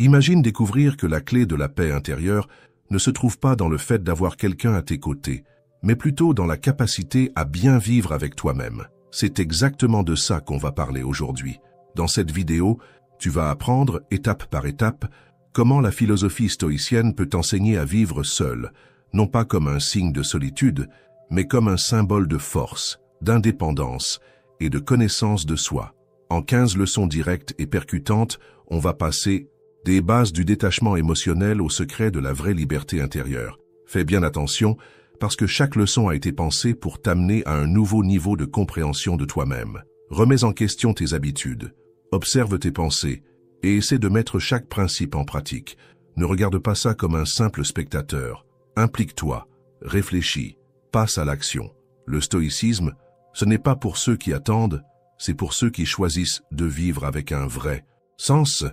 Imagine découvrir que la clé de la paix intérieure ne se trouve pas dans le fait d'avoir quelqu'un à tes côtés, mais plutôt dans la capacité à bien vivre avec toi-même. C'est exactement de ça qu'on va parler aujourd'hui. Dans cette vidéo, tu vas apprendre, étape par étape, comment la philosophie stoïcienne peut t'enseigner à vivre seul, non pas comme un signe de solitude, mais comme un symbole de force, d'indépendance et de connaissance de soi. En 15 leçons directes et percutantes, on va passer des bases du détachement émotionnel au secret de la vraie liberté intérieure. Fais bien attention, parce que chaque leçon a été pensée pour t'amener à un nouveau niveau de compréhension de toi-même. Remets en question tes habitudes, observe tes pensées et essaie de mettre chaque principe en pratique. Ne regarde pas ça comme un simple spectateur. Implique-toi, réfléchis, passe à l'action. Le stoïcisme, ce n'est pas pour ceux qui attendent, c'est pour ceux qui choisissent de vivre avec un vrai sens.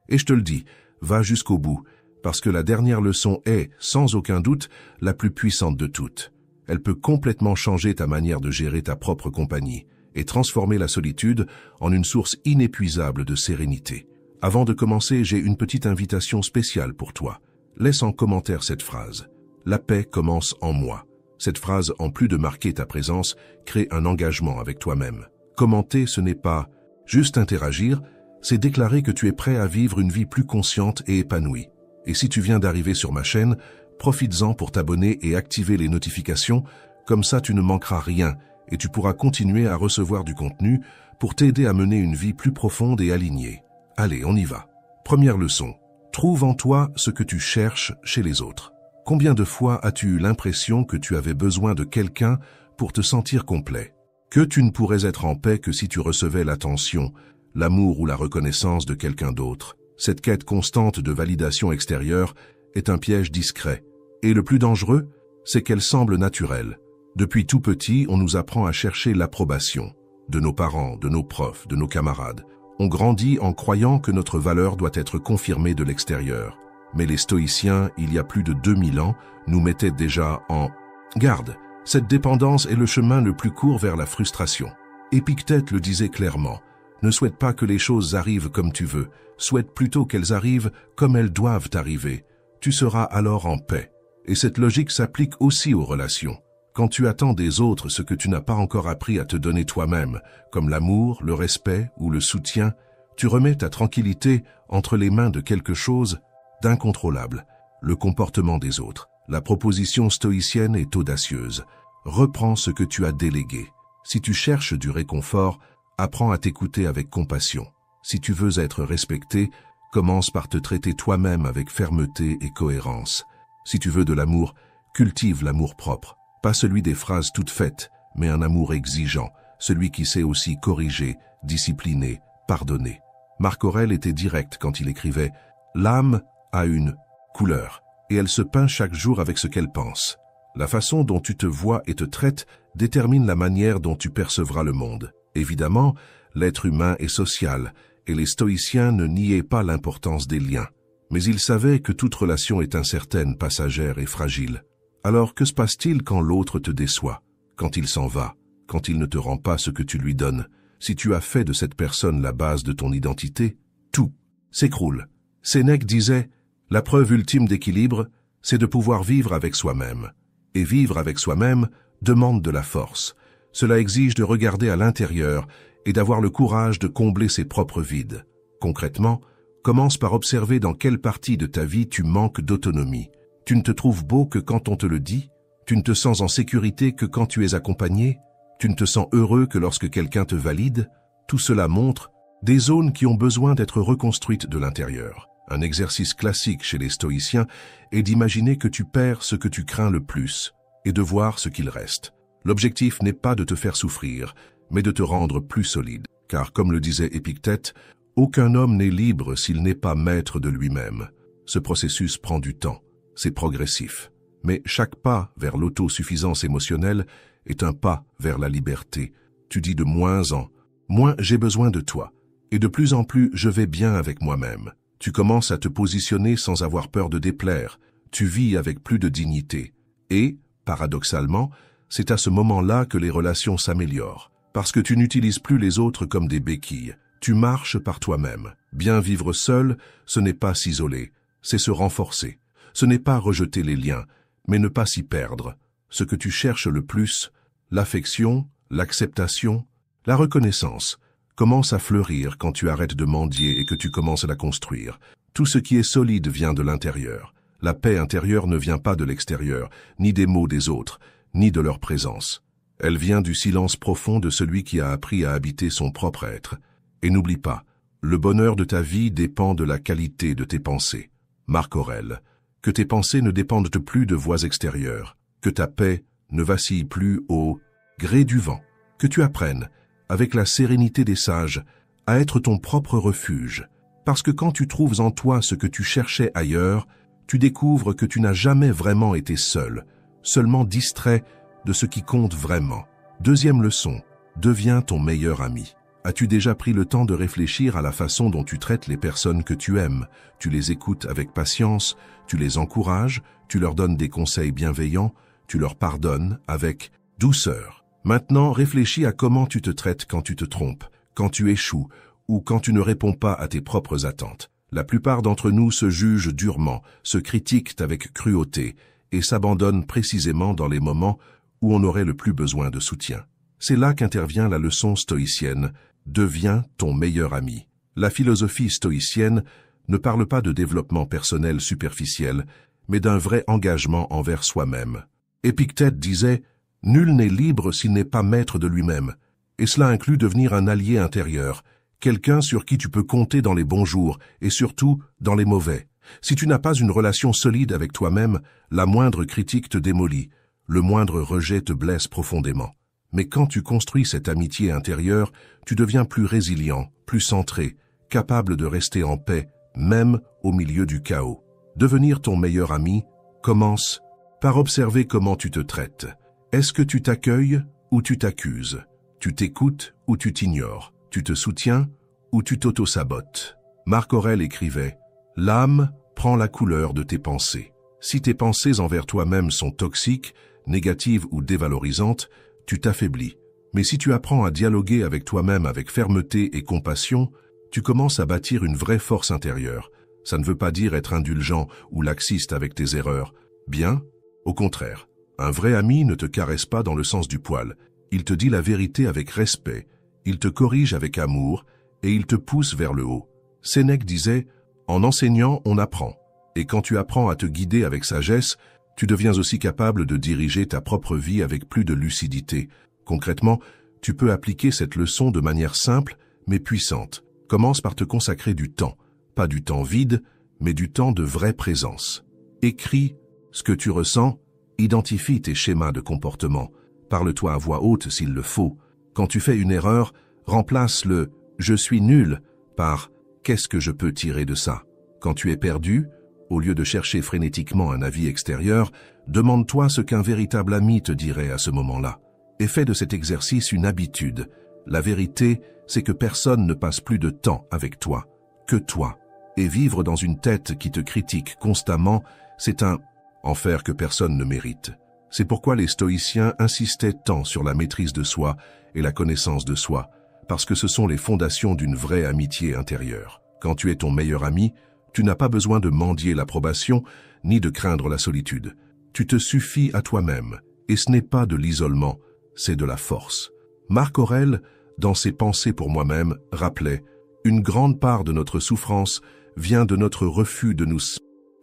Et je te le dis, va jusqu'au bout, parce que la dernière leçon est, sans aucun doute, la plus puissante de toutes. Elle peut complètement changer ta manière de gérer ta propre compagnie et transformer la solitude en une source inépuisable de sérénité. Avant de commencer, j'ai une petite invitation spéciale pour toi. Laisse en commentaire cette phrase. La paix commence en moi. Cette phrase, en plus de marquer ta présence, crée un engagement avec toi-même. Commenter, ce n'est pas juste interagir, c'est déclarer que tu es prêt à vivre une vie plus consciente et épanouie. Et si tu viens d'arriver sur ma chaîne, profites-en pour t'abonner et activer les notifications, comme ça tu ne manqueras rien et tu pourras continuer à recevoir du contenu pour t'aider à mener une vie plus profonde et alignée. Allez, on y va. Première leçon. Trouve en toi ce que tu cherches chez les autres. Combien de fois as-tu eu l'impression que tu avais besoin de quelqu'un pour te sentir complet? Que tu ne pourrais être en paix que si tu recevais l'attention, l'amour ou la reconnaissance de quelqu'un d'autre. Cette quête constante de validation extérieure est un piège discret. Et le plus dangereux, c'est qu'elle semble naturelle. Depuis tout petit, on nous apprend à chercher l'approbation de nos parents, de nos profs, de nos camarades. On grandit en croyant que notre valeur doit être confirmée de l'extérieur. Mais les stoïciens, il y a plus de 2000 ans, nous mettaient déjà en garde. Cette dépendance est le chemin le plus court vers la frustration. Épictète le disait clairement. Ne souhaite pas que les choses arrivent comme tu veux, souhaite plutôt qu'elles arrivent comme elles doivent arriver. Tu seras alors en paix. Et cette logique s'applique aussi aux relations. Quand tu attends des autres ce que tu n'as pas encore appris à te donner toi-même, comme l'amour, le respect ou le soutien, tu remets ta tranquillité entre les mains de quelque chose d'incontrôlable, le comportement des autres. La proposition stoïcienne est audacieuse. Reprends ce que tu as délégué. Si tu cherches du réconfort, apprends à t'écouter avec compassion. Si tu veux être respecté, commence par te traiter toi-même avec fermeté et cohérence. Si tu veux de l'amour, cultive l'amour propre. Pas celui des phrases toutes faites, mais un amour exigeant, celui qui sait aussi corriger, discipliner, pardonner. Marc Aurèle était direct quand il écrivait « L'âme a une couleur, et elle se peint chaque jour avec ce qu'elle pense. La façon dont tu te vois et te traites détermine la manière dont tu percevras le monde. Évidemment, l'être humain est social, et les stoïciens ne niaient pas l'importance des liens. Mais ils savaient que toute relation est incertaine, passagère et fragile. Alors que se passe-t-il quand l'autre te déçoit, quand il s'en va, quand il ne te rend pas ce que tu lui donnes? Si tu as fait de cette personne la base de ton identité, tout s'écroule. Sénèque disait « La preuve ultime d'équilibre, c'est de pouvoir vivre avec soi-même. Et vivre avec soi-même demande de la force. Cela exige de regarder à l'intérieur et d'avoir le courage de combler ses propres vides. Concrètement, commence par observer dans quelle partie de ta vie tu manques d'autonomie. Tu ne te trouves beau que quand on te le dit? Tu ne te sens en sécurité que quand tu es accompagné? Tu ne te sens heureux que lorsque quelqu'un te valide? Tout cela montre des zones qui ont besoin d'être reconstruites de l'intérieur. Un exercice classique chez les stoïciens est d'imaginer que tu perds ce que tu crains le plus et de voir ce qu'il reste. L'objectif n'est pas de te faire souffrir, mais de te rendre plus solide. Car comme le disait Épictète, aucun homme n'est libre s'il n'est pas maître de lui-même. Ce processus prend du temps, c'est progressif. Mais chaque pas vers l'autosuffisance émotionnelle est un pas vers la liberté. Tu dis de moins en moins j'ai besoin de toi, et de plus en plus je vais bien avec moi-même. Tu commences à te positionner sans avoir peur de déplaire, tu vis avec plus de dignité. Et, paradoxalement, c'est à ce moment-là que les relations s'améliorent, parce que tu n'utilises plus les autres comme des béquilles. Tu marches par toi-même. Bien vivre seul, ce n'est pas s'isoler, c'est se renforcer. Ce n'est pas rejeter les liens, mais ne pas s'y perdre. Ce que tu cherches le plus, l'affection, l'acceptation, la reconnaissance, commence à fleurir quand tu arrêtes de mendier et que tu commences à la construire. Tout ce qui est solide vient de l'intérieur. La paix intérieure ne vient pas de l'extérieur, ni des mots des autres, ni de leur présence. Elle vient du silence profond de celui qui a appris à habiter son propre être. Et n'oublie pas, le bonheur de ta vie dépend de la qualité de tes pensées. Marc Aurèle. Que tes pensées ne dépendent plus de voies extérieures. Que ta paix ne vacille plus au gré du vent. Que tu apprennes, avec la sérénité des sages, à être ton propre refuge. Parce que quand tu trouves en toi ce que tu cherchais ailleurs, tu découvres que tu n'as jamais vraiment été seul, seulement distrait de ce qui compte vraiment. Deuxième leçon, deviens ton meilleur ami. As-tu déjà pris le temps de réfléchir à la façon dont tu traites les personnes que tu aimes? Tu les écoutes avec patience, tu les encourages, tu leur donnes des conseils bienveillants, tu leur pardonnes avec douceur. Maintenant, réfléchis à comment tu te traites quand tu te trompes, quand tu échoues ou quand tu ne réponds pas à tes propres attentes. La plupart d'entre nous se jugent durement, se critiquent avec cruauté et s'abandonnent précisément dans les moments où on aurait le plus besoin de soutien. C'est là qu'intervient la leçon stoïcienne « Deviens ton meilleur ami ». La philosophie stoïcienne ne parle pas de développement personnel superficiel, mais d'un vrai engagement envers soi-même. Épictète disait « Nul n'est libre s'il n'est pas maître de lui-même », et cela inclut devenir un allié intérieur, quelqu'un sur qui tu peux compter dans les bons jours et surtout dans les mauvais. Si tu n'as pas une relation solide avec toi-même, la moindre critique te démolit, le moindre rejet te blesse profondément. Mais quand tu construis cette amitié intérieure, tu deviens plus résilient, plus centré, capable de rester en paix, même au milieu du chaos. Devenir ton meilleur ami commence par observer comment tu te traites. Est-ce que tu t'accueilles ou tu t'accuses? Tu t'écoutes ou tu t'ignores? Tu te soutiens ou tu t'auto-sabotes? Marc Aurèle écrivait « L'âme prend la couleur de tes pensées. Si tes pensées envers toi-même sont toxiques, négatives ou dévalorisantes, tu t'affaiblis. Mais si tu apprends à dialoguer avec toi-même avec fermeté et compassion, tu commences à bâtir une vraie force intérieure. Ça ne veut pas dire être indulgent ou laxiste avec tes erreurs. Bien, au contraire. Un vrai ami ne te caresse pas dans le sens du poil. Il te dit la vérité avec respect, il te corrige avec amour et il te pousse vers le haut. Sénèque disait « En enseignant, on apprend. Et quand tu apprends à te guider avec sagesse, tu deviens aussi capable de diriger ta propre vie avec plus de lucidité. Concrètement, tu peux appliquer cette leçon de manière simple mais puissante. Commence par te consacrer du temps. Pas du temps vide, mais du temps de vraie présence. Écris ce que tu ressens, identifie tes schémas de comportement. Parle-toi à voix haute s'il le faut. Quand tu fais une erreur, remplace le « je suis nul » par « qu'est-ce que je peux tirer de ça ?» Quand tu es perdu, au lieu de chercher frénétiquement un avis extérieur, demande-toi ce qu'un véritable ami te dirait à ce moment-là. Et fais de cet exercice une habitude. La vérité, c'est que personne ne passe plus de temps avec toi, que toi. Et vivre dans une tête qui te critique constamment, c'est un enfer que personne ne mérite. C'est pourquoi les stoïciens insistaient tant sur la maîtrise de soi et la connaissance de soi, parce que ce sont les fondations d'une vraie amitié intérieure. Quand tu es ton meilleur ami, tu n'as pas besoin de mendier l'approbation, ni de craindre la solitude. Tu te suffis à toi-même, et ce n'est pas de l'isolement, c'est de la force. Marc Aurèle, dans ses Pensées pour moi-même, rappelait « Une grande part de notre souffrance vient de notre refus de nous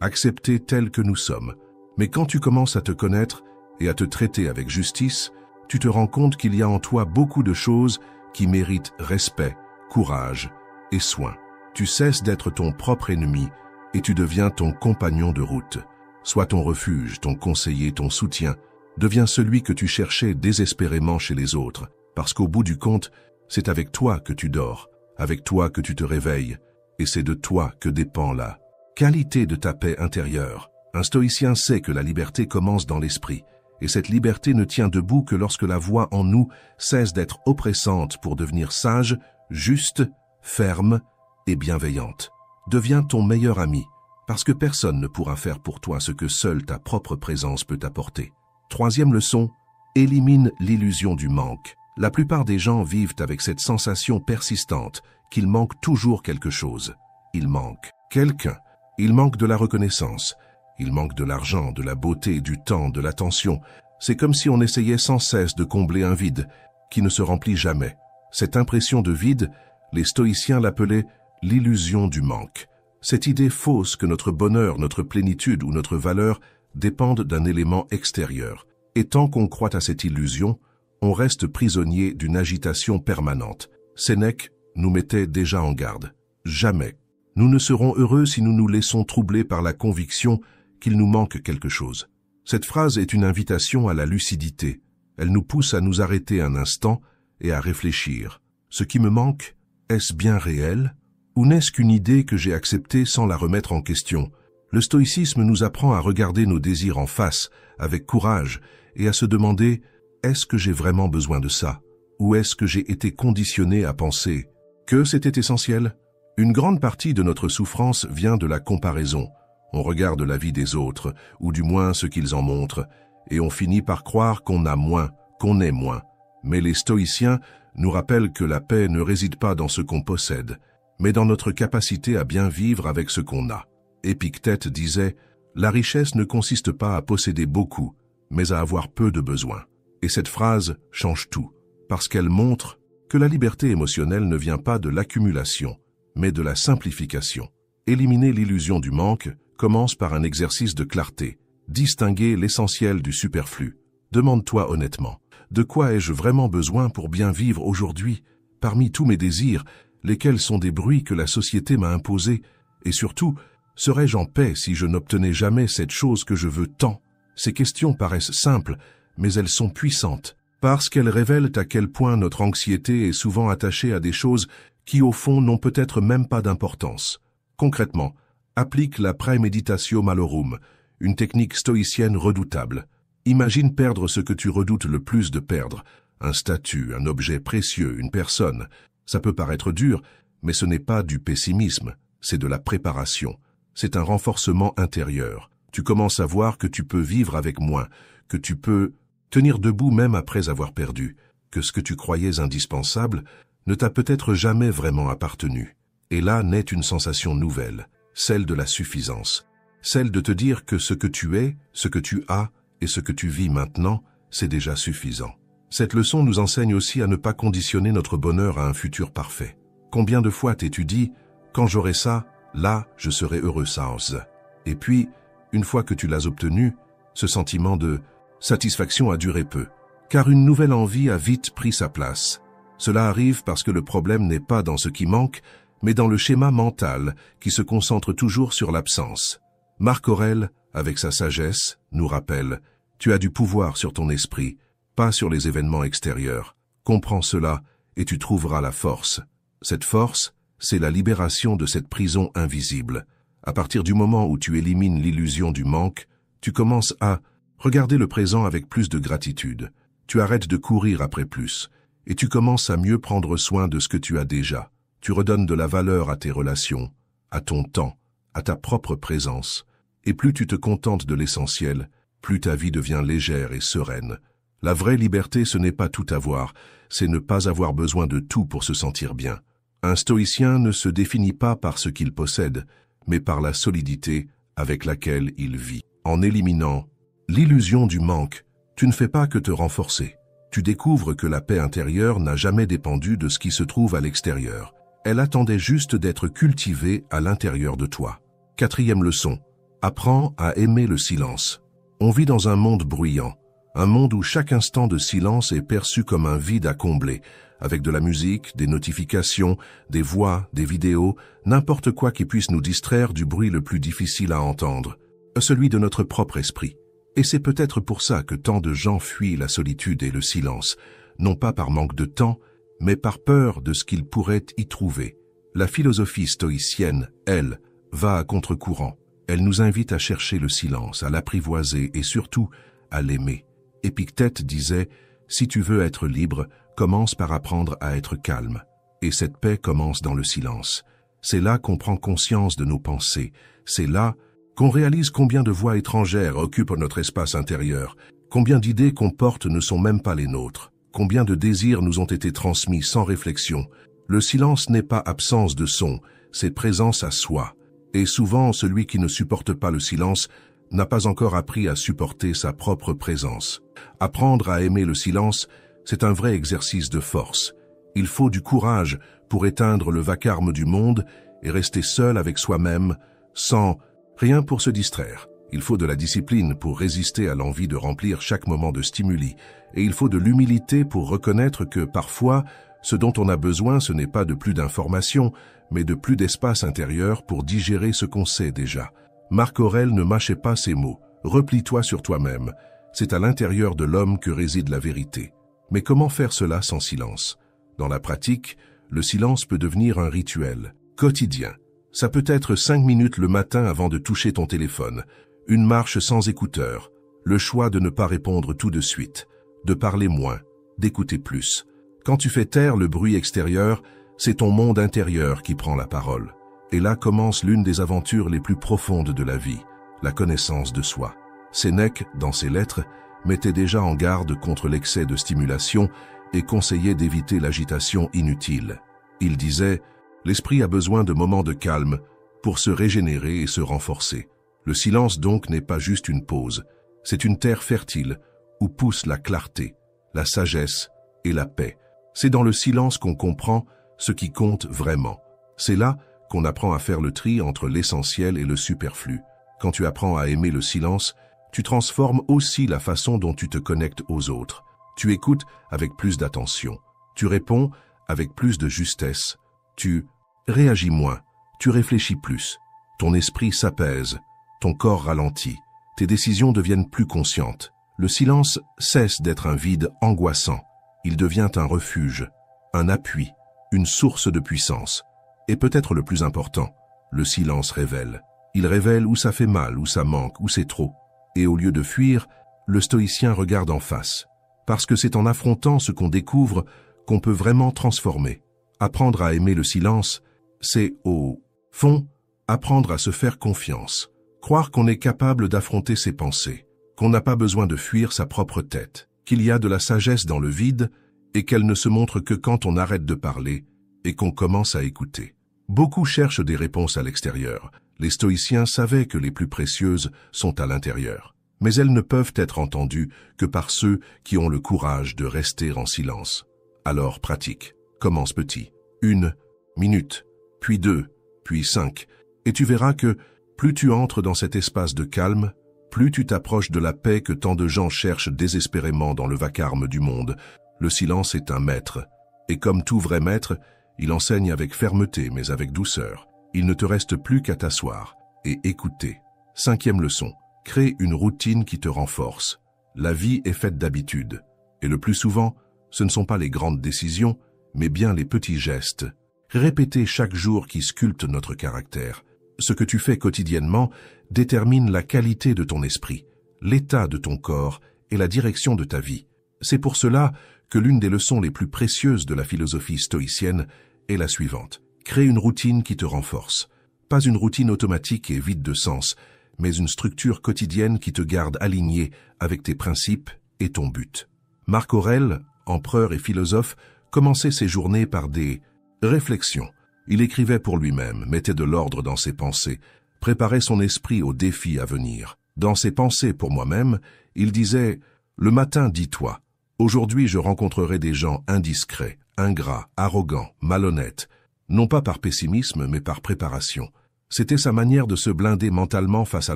accepter tels que nous sommes. Mais quand tu commences à te connaître et à te traiter avec justice, tu te rends compte qu'il y a en toi beaucoup de choses qui méritent respect, courage et soin. Tu cesses d'être ton propre ennemi et tu deviens ton compagnon de route. Sois ton refuge, ton conseiller, ton soutien. Deviens celui que tu cherchais désespérément chez les autres, parce qu'au bout du compte, c'est avec toi que tu dors, avec toi que tu te réveilles, et c'est de toi que dépend la qualité de ta paix intérieure. Un stoïcien sait que la liberté commence dans l'esprit, et cette liberté ne tient debout que lorsque la voix en nous cesse d'être oppressante pour devenir sage, juste, ferme et bienveillante. Deviens ton meilleur ami, parce que personne ne pourra faire pour toi ce que seule ta propre présence peut t'apporter. Troisième leçon, élimine l'illusion du manque. La plupart des gens vivent avec cette sensation persistante qu'il manque toujours quelque chose. Il manque quelqu'un. Il manque de la reconnaissance. Il manque de l'argent, de la beauté, du temps, de l'attention. C'est comme si on essayait sans cesse de combler un vide qui ne se remplit jamais. Cette impression de vide, les stoïciens l'appelaient l'illusion du manque. Cette idée fausse que notre bonheur, notre plénitude ou notre valeur dépendent d'un élément extérieur. Et tant qu'on croit à cette illusion, on reste prisonnier d'une agitation permanente. Sénèque nous mettait déjà en garde. Jamais. Nous ne serons heureux si nous nous laissons troubler par la conviction qu'il nous manque quelque chose. Cette phrase est une invitation à la lucidité. Elle nous pousse à nous arrêter un instant et à réfléchir. Ce qui me manque, est-ce bien réel? Ou n'est-ce qu'une idée que j'ai acceptée sans la remettre en question? Le stoïcisme nous apprend à regarder nos désirs en face, avec courage, et à se demander « Est-ce que j'ai vraiment besoin de ça? Ou est-ce que j'ai été conditionné à penser que c'était essentiel ?» Une grande partie de notre souffrance vient de la comparaison. On regarde la vie des autres, ou du moins ce qu'ils en montrent, et on finit par croire qu'on a moins, qu'on est moins. Mais les stoïciens nous rappellent que la paix ne réside pas dans ce qu'on possède, mais dans notre capacité à bien vivre avec ce qu'on a. Épictète disait « La richesse ne consiste pas à posséder beaucoup, mais à avoir peu de besoins. » Et cette phrase change tout, parce qu'elle montre que la liberté émotionnelle ne vient pas de l'accumulation, mais de la simplification. Éliminer l'illusion du manque commence par un exercice de clarté. Distinguer l'essentiel du superflu. Demande-toi honnêtement, de quoi ai-je vraiment besoin pour bien vivre aujourd'hui, parmi tous mes désirs, lesquels sont des bruits que la société m'a imposés, et surtout, serais-je en paix si je n'obtenais jamais cette chose que je veux tant? Ces questions paraissent simples, mais elles sont puissantes, parce qu'elles révèlent à quel point notre anxiété est souvent attachée à des choses qui, au fond, n'ont peut-être même pas d'importance. Concrètement, applique la praemeditatio malorum, une technique stoïcienne redoutable. Imagine perdre ce que tu redoutes le plus de perdre, un statut, un objet précieux, une personne. Ça peut paraître dur, mais ce n'est pas du pessimisme, c'est de la préparation. C'est un renforcement intérieur. Tu commences à voir que tu peux vivre avec moins, que tu peux tenir debout même après avoir perdu, que ce que tu croyais indispensable ne t'a peut-être jamais vraiment appartenu. Et là naît une sensation nouvelle, celle de la suffisance, celle de te dire que ce que tu es, ce que tu as et ce que tu vis maintenant, c'est déjà suffisant. Cette leçon nous enseigne aussi à ne pas conditionner notre bonheur à un futur parfait. Combien de fois t'es-tu dit « Quand j'aurai ça, là, je serai heureux sans ». Et puis, une fois que tu l'as obtenu, ce sentiment de satisfaction a duré peu, car une nouvelle envie a vite pris sa place. Cela arrive parce que le problème n'est pas dans ce qui manque, mais dans le schéma mental qui se concentre toujours sur l'absence. Marc Aurèle, avec sa sagesse, nous rappelle « Tu as du pouvoir sur ton esprit, pas sur les événements extérieurs. Comprends cela et tu trouveras la force. » Cette force, c'est la libération de cette prison invisible. À partir du moment où tu élimines l'illusion du manque, tu commences à regarder le présent avec plus de gratitude. Tu arrêtes de courir après plus. Et tu commences à mieux prendre soin de ce que tu as déjà. Tu redonnes de la valeur à tes relations, à ton temps, à ta propre présence. Et plus tu te contentes de l'essentiel, plus ta vie devient légère et sereine. La vraie liberté, ce n'est pas tout avoir, c'est ne pas avoir besoin de tout pour se sentir bien. Un stoïcien ne se définit pas par ce qu'il possède, mais par la solidité avec laquelle il vit. En éliminant l'illusion du manque, tu ne fais pas que te renforcer. Tu découvres que la paix intérieure n'a jamais dépendu de ce qui se trouve à l'extérieur. Elle attendait juste d'être cultivée à l'intérieur de toi. 4e leçon. Apprends à aimer le silence. On vit dans un monde bruyant, un monde où chaque instant de silence est perçu comme un vide à combler, avec de la musique, des notifications, des voix, des vidéos, n'importe quoi qui puisse nous distraire du bruit le plus difficile à entendre, celui de notre propre esprit. Et c'est peut-être pour ça que tant de gens fuient la solitude et le silence, non pas par manque de temps, mais par peur de ce qu'ils pourraient y trouver. La philosophie stoïcienne, elle, va à contre-courant. Elle nous invite à chercher le silence, à l'apprivoiser et surtout à l'aimer. Épictète disait « Si tu veux être libre, commence par apprendre à être calme. » Et cette paix commence dans le silence. C'est là qu'on prend conscience de nos pensées. C'est là qu'on réalise combien de voix étrangères occupent notre espace intérieur, combien d'idées qu'on porte ne sont même pas les nôtres, combien de désirs nous ont été transmis sans réflexion. Le silence n'est pas absence de son, c'est présence à soi. Et souvent, celui qui ne supporte pas le silence n'a pas encore appris à supporter sa propre présence. Apprendre à aimer le silence, c'est un vrai exercice de force. Il faut du courage pour éteindre le vacarme du monde et rester seul avec soi-même, sans rien pour se distraire. Il faut de la discipline pour résister à l'envie de remplir chaque moment de stimuli. Et il faut de l'humilité pour reconnaître que, parfois, ce dont on a besoin, ce n'est pas de plus d'informations, mais de plus d'espace intérieur pour digérer ce qu'on sait déjà. Marc Aurèle ne mâchait pas ses mots. Replie-toi sur toi-même. C'est à l'intérieur de l'homme que réside la vérité. Mais comment faire cela sans silence? Dans la pratique, le silence peut devenir un rituel, quotidien. Ça peut être 5 minutes le matin avant de toucher ton téléphone, une marche sans écouteurs, le choix de ne pas répondre tout de suite, de parler moins, d'écouter plus. Quand tu fais taire le bruit extérieur, c'est ton monde intérieur qui prend la parole. Et là commence l'une des aventures les plus profondes de la vie, la connaissance de soi. Sénèque, dans ses lettres, mettait déjà en garde contre l'excès de stimulation et conseillait d'éviter l'agitation inutile. Il disait « L'esprit a besoin de moments de calme pour se régénérer et se renforcer. Le silence donc n'est pas juste une pause, c'est une terre fertile où pousse la clarté, la sagesse et la paix. C'est dans le silence qu'on comprend ce qui compte vraiment. C'est là qu'on apprend à faire le tri entre l'essentiel et le superflu. Quand tu apprends à aimer le silence, tu transformes aussi la façon dont tu te connectes aux autres. Tu écoutes avec plus d'attention. Tu réponds avec plus de justesse. Tu réagis moins. Tu réfléchis plus. Ton esprit s'apaise. Ton corps ralentit. Tes décisions deviennent plus conscientes. Le silence cesse d'être un vide angoissant. Il devient un refuge, un appui, une source de puissance. Et peut-être le plus important, le silence révèle. Il révèle où ça fait mal, où ça manque, où c'est trop. Et au lieu de fuir, le stoïcien regarde en face. Parce que c'est en affrontant ce qu'on découvre qu'on peut vraiment transformer. Apprendre à aimer le silence, c'est, au fond, apprendre à se faire confiance. Croire qu'on est capable d'affronter ses pensées, qu'on n'a pas besoin de fuir sa propre tête, qu'il y a de la sagesse dans le vide et qu'elle ne se montre que quand on arrête de parler et qu'on commence à écouter. Beaucoup cherchent des réponses à l'extérieur. Les stoïciens savaient que les plus précieuses sont à l'intérieur. Mais elles ne peuvent être entendues que par ceux qui ont le courage de rester en silence. Alors pratique. Commence petit. 1 minute, puis 2, puis 5. Et tu verras que plus tu entres dans cet espace de calme, plus tu t'approches de la paix que tant de gens cherchent désespérément dans le vacarme du monde. Le silence est un maître. Et comme tout vrai maître, il enseigne avec fermeté mais avec douceur. Il ne te reste plus qu'à t'asseoir et écouter. 5e leçon. Crée une routine qui te renforce. La vie est faite d'habitudes. Et le plus souvent, ce ne sont pas les grandes décisions, mais bien les petits gestes. Répéter chaque jour qui sculpte notre caractère. Ce que tu fais quotidiennement détermine la qualité de ton esprit, l'état de ton corps et la direction de ta vie. C'est pour cela que l'une des leçons les plus précieuses de la philosophie stoïcienne est la suivante. Crée une routine qui te renforce. Pas une routine automatique et vide de sens, mais une structure quotidienne qui te garde aligné avec tes principes et ton but. Marc Aurèle, empereur et philosophe, commençait ses journées par des réflexions. Il écrivait pour lui-même, mettait de l'ordre dans ses pensées, préparait son esprit aux défis à venir. Dans ses pensées pour moi-même, il disait « Le matin, dis-toi, aujourd'hui je rencontrerai des gens indiscrets, ingrats, arrogants, malhonnêtes, non pas par pessimisme mais par préparation. » C'était sa manière de se blinder mentalement face à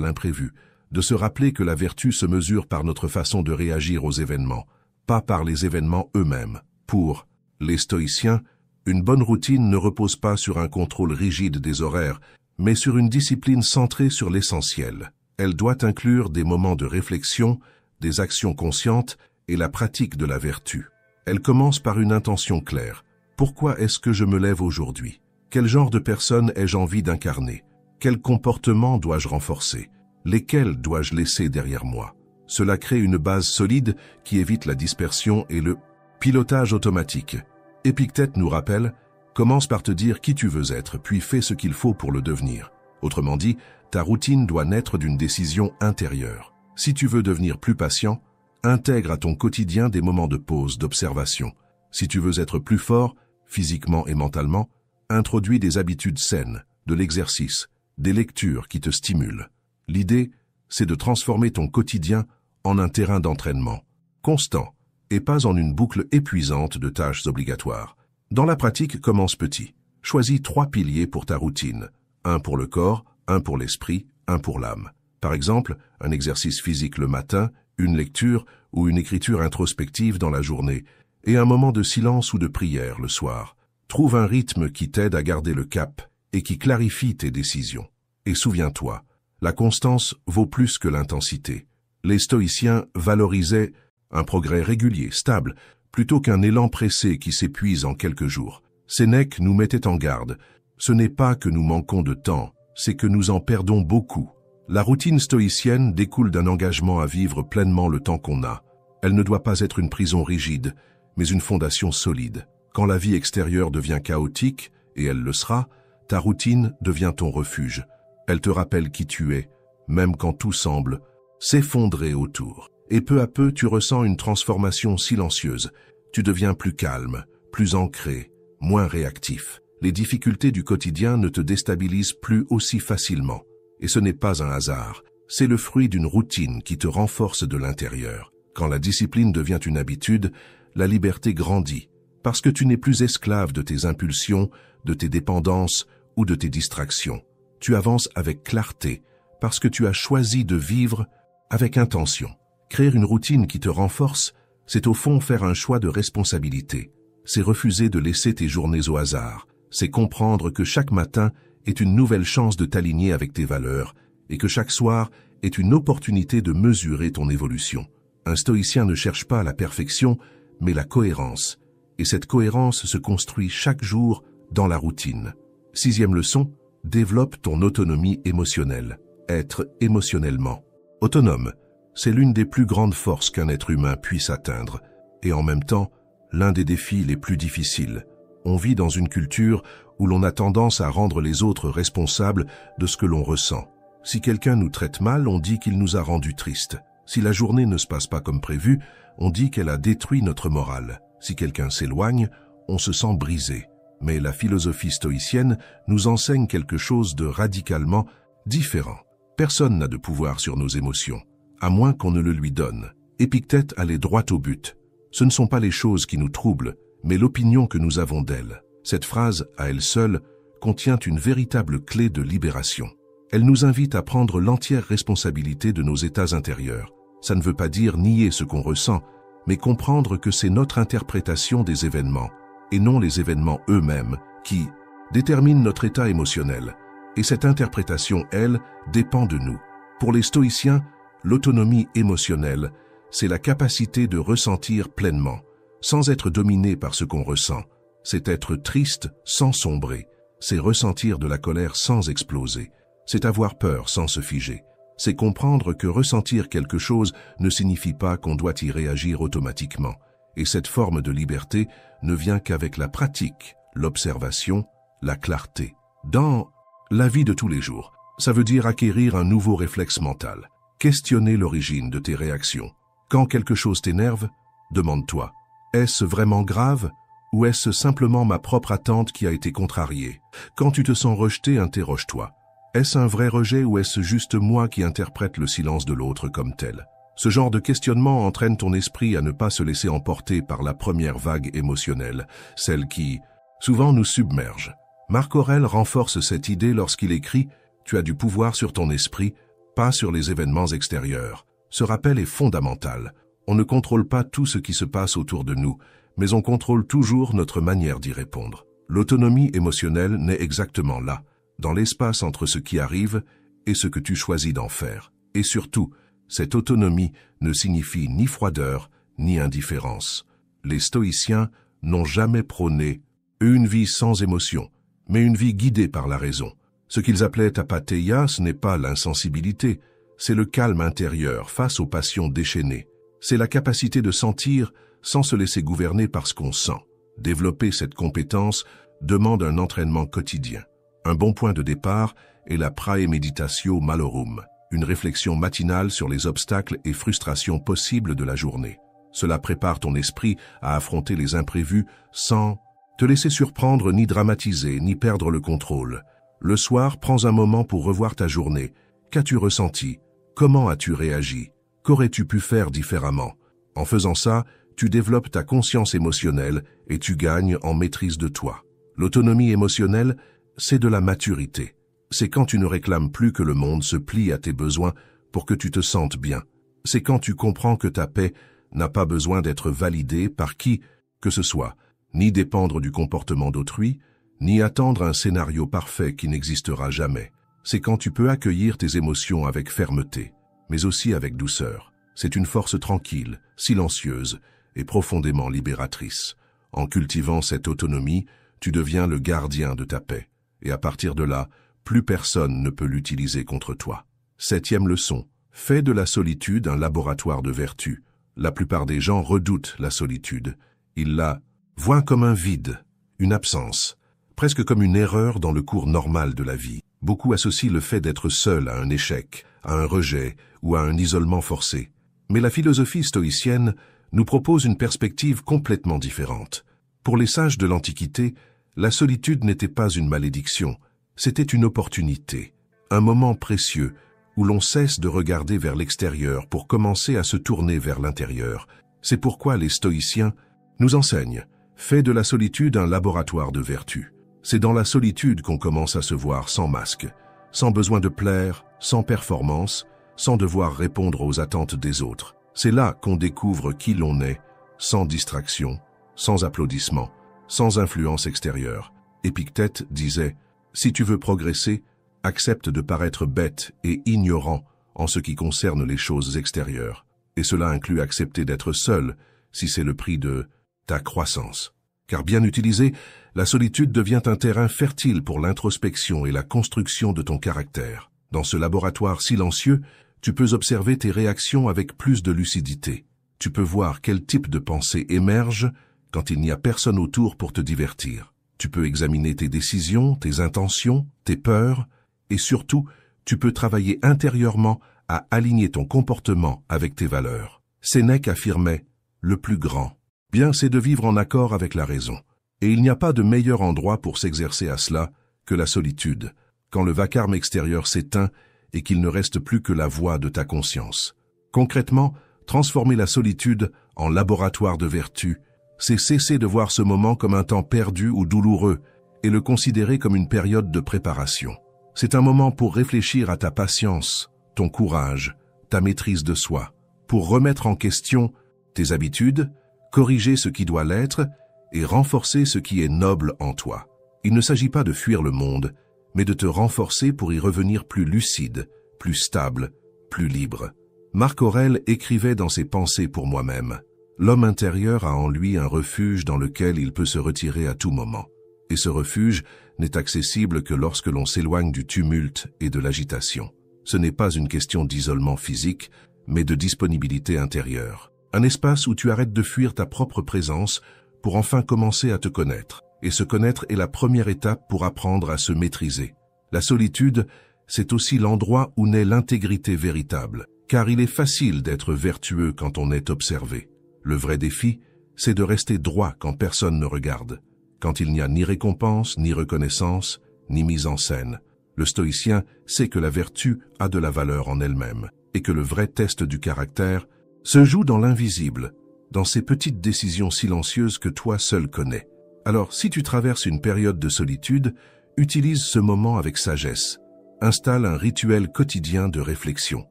l'imprévu, de se rappeler que la vertu se mesure par notre façon de réagir aux événements, pas par les événements eux-mêmes. Pour les stoïciens, une bonne routine ne repose pas sur un contrôle rigide des horaires, mais sur une discipline centrée sur l'essentiel. Elle doit inclure des moments de réflexion, des actions conscientes et la pratique de la vertu. Elle commence par une intention claire. Pourquoi est-ce que je me lève aujourd'hui? Quel genre de personne ai-je envie d'incarner? Quels comportements dois-je renforcer? Lesquels dois-je laisser derrière moi? Cela crée une base solide qui évite la dispersion et le pilotage automatique. Épictète nous rappelle, commence par te dire qui tu veux être, puis fais ce qu'il faut pour le devenir. Autrement dit, ta routine doit naître d'une décision intérieure. Si tu veux devenir plus patient, intègre à ton quotidien des moments de pause, d'observation. Si tu veux être plus fort, physiquement et mentalement, introduis des habitudes saines, de l'exercice, des lectures qui te stimulent. L'idée, c'est de transformer ton quotidien en un terrain d'entraînement, constant, et pas en une boucle épuisante de tâches obligatoires. Dans la pratique, commence petit. Choisis 3 piliers pour ta routine. Un pour le corps, un pour l'esprit, un pour l'âme. Par exemple, un exercice physique le matin, une lecture ou une écriture introspective dans la journée, et un moment de silence ou de prière le soir. Trouve un rythme qui t'aide à garder le cap et qui clarifie tes décisions. Et souviens-toi, la constance vaut plus que l'intensité. Les stoïciens valorisaient un progrès régulier, stable, plutôt qu'un élan pressé qui s'épuise en quelques jours. Sénèque nous mettait en garde. Ce n'est pas que nous manquons de temps, c'est que nous en perdons beaucoup. La routine stoïcienne découle d'un engagement à vivre pleinement le temps qu'on a. Elle ne doit pas être une prison rigide, mais une fondation solide. Quand la vie extérieure devient chaotique, et elle le sera, ta routine devient ton refuge. Elle te rappelle qui tu es, même quand tout semble s'effondrer autour. Et peu à peu, tu ressens une transformation silencieuse. Tu deviens plus calme, plus ancré, moins réactif. Les difficultés du quotidien ne te déstabilisent plus aussi facilement. Et ce n'est pas un hasard. C'est le fruit d'une routine qui te renforce de l'intérieur. Quand la discipline devient une habitude, la liberté grandit, parce que tu n'es plus esclave de tes impulsions, de tes dépendances ou de tes distractions. Tu avances avec clarté, parce que tu as choisi de vivre avec intention. Créer une routine qui te renforce, c'est au fond faire un choix de responsabilité. C'est refuser de laisser tes journées au hasard. C'est comprendre que chaque matin est une nouvelle chance de t'aligner avec tes valeurs et que chaque soir est une opportunité de mesurer ton évolution. Un stoïcien ne cherche pas la perfection, mais la cohérence. Et cette cohérence se construit chaque jour dans la routine. 6e leçon, développe ton autonomie émotionnelle. Être émotionnellement autonome, c'est l'une des plus grandes forces qu'un être humain puisse atteindre. Et en même temps, l'un des défis les plus difficiles. On vit dans une culture où l'on a tendance à rendre les autres responsables de ce que l'on ressent. Si quelqu'un nous traite mal, on dit qu'il nous a rendus tristes. Si la journée ne se passe pas comme prévu, on dit qu'elle a détruit notre morale. Si quelqu'un s'éloigne, on se sent brisé. Mais la philosophie stoïcienne nous enseigne quelque chose de radicalement différent. Personne n'a de pouvoir sur nos émotions, à moins qu'on ne le lui donne. Épictète allait droit au but. Ce ne sont pas les choses qui nous troublent, mais l'opinion que nous avons d'elles. Cette phrase, à elle seule, contient une véritable clé de libération. Elle nous invite à prendre l'entière responsabilité de nos états intérieurs. Ça ne veut pas dire nier ce qu'on ressent, mais comprendre que c'est notre interprétation des événements, et non les événements eux-mêmes, qui déterminent notre état émotionnel. Et cette interprétation, elle, dépend de nous. Pour les stoïciens, l'autonomie émotionnelle, c'est la capacité de ressentir pleinement, sans être dominé par ce qu'on ressent. C'est être triste sans sombrer. C'est ressentir de la colère sans exploser. C'est avoir peur sans se figer. C'est comprendre que ressentir quelque chose ne signifie pas qu'on doit y réagir automatiquement. Et cette forme de liberté ne vient qu'avec la pratique, l'observation, la clarté. Dans la vie de tous les jours, ça veut dire acquérir un nouveau réflexe mental. Questionner l'origine de tes réactions. Quand quelque chose t'énerve, demande-toi, est-ce vraiment grave ou est-ce simplement ma propre attente qui a été contrariée? Quand tu te sens rejeté, interroge-toi. Est-ce un vrai rejet ou est-ce juste moi qui interprète le silence de l'autre comme tel? Ce genre de questionnement entraîne ton esprit à ne pas se laisser emporter par la première vague émotionnelle, celle qui, souvent, nous submerge. Marc Aurèle renforce cette idée lorsqu'il écrit « Tu as du pouvoir sur ton esprit, pas sur les événements extérieurs ». Ce rappel est fondamental. On ne contrôle pas tout ce qui se passe autour de nous, mais on contrôle toujours notre manière d'y répondre. L'autonomie émotionnelle naît exactement là, dans l'espace entre ce qui arrive et ce que tu choisis d'en faire. Et surtout, cette autonomie ne signifie ni froideur, ni indifférence. Les stoïciens n'ont jamais prôné une vie sans émotion, mais une vie guidée par la raison. Ce qu'ils appelaient apatheia, ce n'est pas l'insensibilité, c'est le calme intérieur face aux passions déchaînées. C'est la capacité de sentir sans se laisser gouverner par ce qu'on sent. Développer cette compétence demande un entraînement quotidien. Un bon point de départ est la praemeditatio malorum, une réflexion matinale sur les obstacles et frustrations possibles de la journée. Cela prépare ton esprit à affronter les imprévus sans Te laisser surprendre, ni dramatiser, ni perdre le contrôle. Le soir, prends un moment pour revoir ta journée. Qu'as-tu ressenti? Comment as-tu réagi? Qu'aurais-tu pu faire différemment? En faisant ça, tu développes ta conscience émotionnelle et tu gagnes en maîtrise de toi. L'autonomie émotionnelle, c'est de la maturité. C'est quand tu ne réclames plus que le monde se plie à tes besoins pour que tu te sentes bien. C'est quand tu comprends que ta paix n'a pas besoin d'être validée par qui que ce soit, ni dépendre du comportement d'autrui, ni attendre un scénario parfait qui n'existera jamais. C'est quand tu peux accueillir tes émotions avec fermeté, mais aussi avec douceur. C'est une force tranquille, silencieuse et profondément libératrice. En cultivant cette autonomie, tu deviens le gardien de ta paix. Et à partir de là, plus personne ne peut l'utiliser contre toi. 7e leçon. Fais de la solitude un laboratoire de vertu. La plupart des gens redoutent la solitude. Ils la voient comme un vide, une absence, presque comme une erreur dans le cours normal de la vie. Beaucoup associent le fait d'être seul à un échec, à un rejet ou à un isolement forcé. Mais la philosophie stoïcienne nous propose une perspective complètement différente. Pour les sages de l'Antiquité, la solitude n'était pas une malédiction, c'était une opportunité, un moment précieux où l'on cesse de regarder vers l'extérieur pour commencer à se tourner vers l'intérieur. C'est pourquoi les stoïciens nous enseignent « Fais de la solitude un laboratoire de vertu ». C'est dans la solitude qu'on commence à se voir sans masque, sans besoin de plaire, sans performance, sans devoir répondre aux attentes des autres. C'est là qu'on découvre qui l'on est, sans distraction, sans applaudissements, sans influence extérieure. Épictète disait « Si tu veux progresser, accepte de paraître bête et ignorant en ce qui concerne les choses extérieures. Et cela inclut accepter d'être seul, si c'est le prix de ta croissance. Car bien utilisée, la solitude devient un terrain fertile pour l'introspection et la construction de ton caractère. Dans ce laboratoire silencieux, tu peux observer tes réactions avec plus de lucidité. Tu peux voir quel type de pensée émerge quand il n'y a personne autour pour te divertir. Tu peux examiner tes décisions, tes intentions, tes peurs, et surtout, tu peux travailler intérieurement à aligner ton comportement avec tes valeurs. Sénèque affirmait « Le plus grand, bien c'est de vivre en accord avec la raison. » Et il n'y a pas de meilleur endroit pour s'exercer à cela que la solitude, quand le vacarme extérieur s'éteint et qu'il ne reste plus que la voix de ta conscience. Concrètement, transformer la solitude en laboratoire de vertu, c'est cesser de voir ce moment comme un temps perdu ou douloureux et le considérer comme une période de préparation. C'est un moment pour réfléchir à ta patience, ton courage, ta maîtrise de soi, pour remettre en question tes habitudes, corriger ce qui doit l'être et renforcer ce qui est noble en toi. Il ne s'agit pas de fuir le monde, mais de te renforcer pour y revenir plus lucide, plus stable, plus libre. Marc Aurèle écrivait dans ses Pensées pour moi-même « L'homme intérieur a en lui un refuge dans lequel il peut se retirer à tout moment. Et ce refuge n'est accessible que lorsque l'on s'éloigne du tumulte et de l'agitation. Ce n'est pas une question d'isolement physique, mais de disponibilité intérieure. Un espace où tu arrêtes de fuir ta propre présence pour enfin commencer à te connaître. Et se connaître est la première étape pour apprendre à se maîtriser. La solitude, c'est aussi l'endroit où naît l'intégrité véritable, car il est facile d'être vertueux quand on est observé. Le vrai défi, c'est de rester droit quand personne ne regarde, quand il n'y a ni récompense, ni reconnaissance, ni mise en scène. Le stoïcien sait que la vertu a de la valeur en elle-même, et que le vrai test du caractère se joue dans l'invisible, dans ces petites décisions silencieuses que toi seul connais. Alors, si tu traverses une période de solitude, utilise ce moment avec sagesse. Installe un rituel quotidien de réflexion.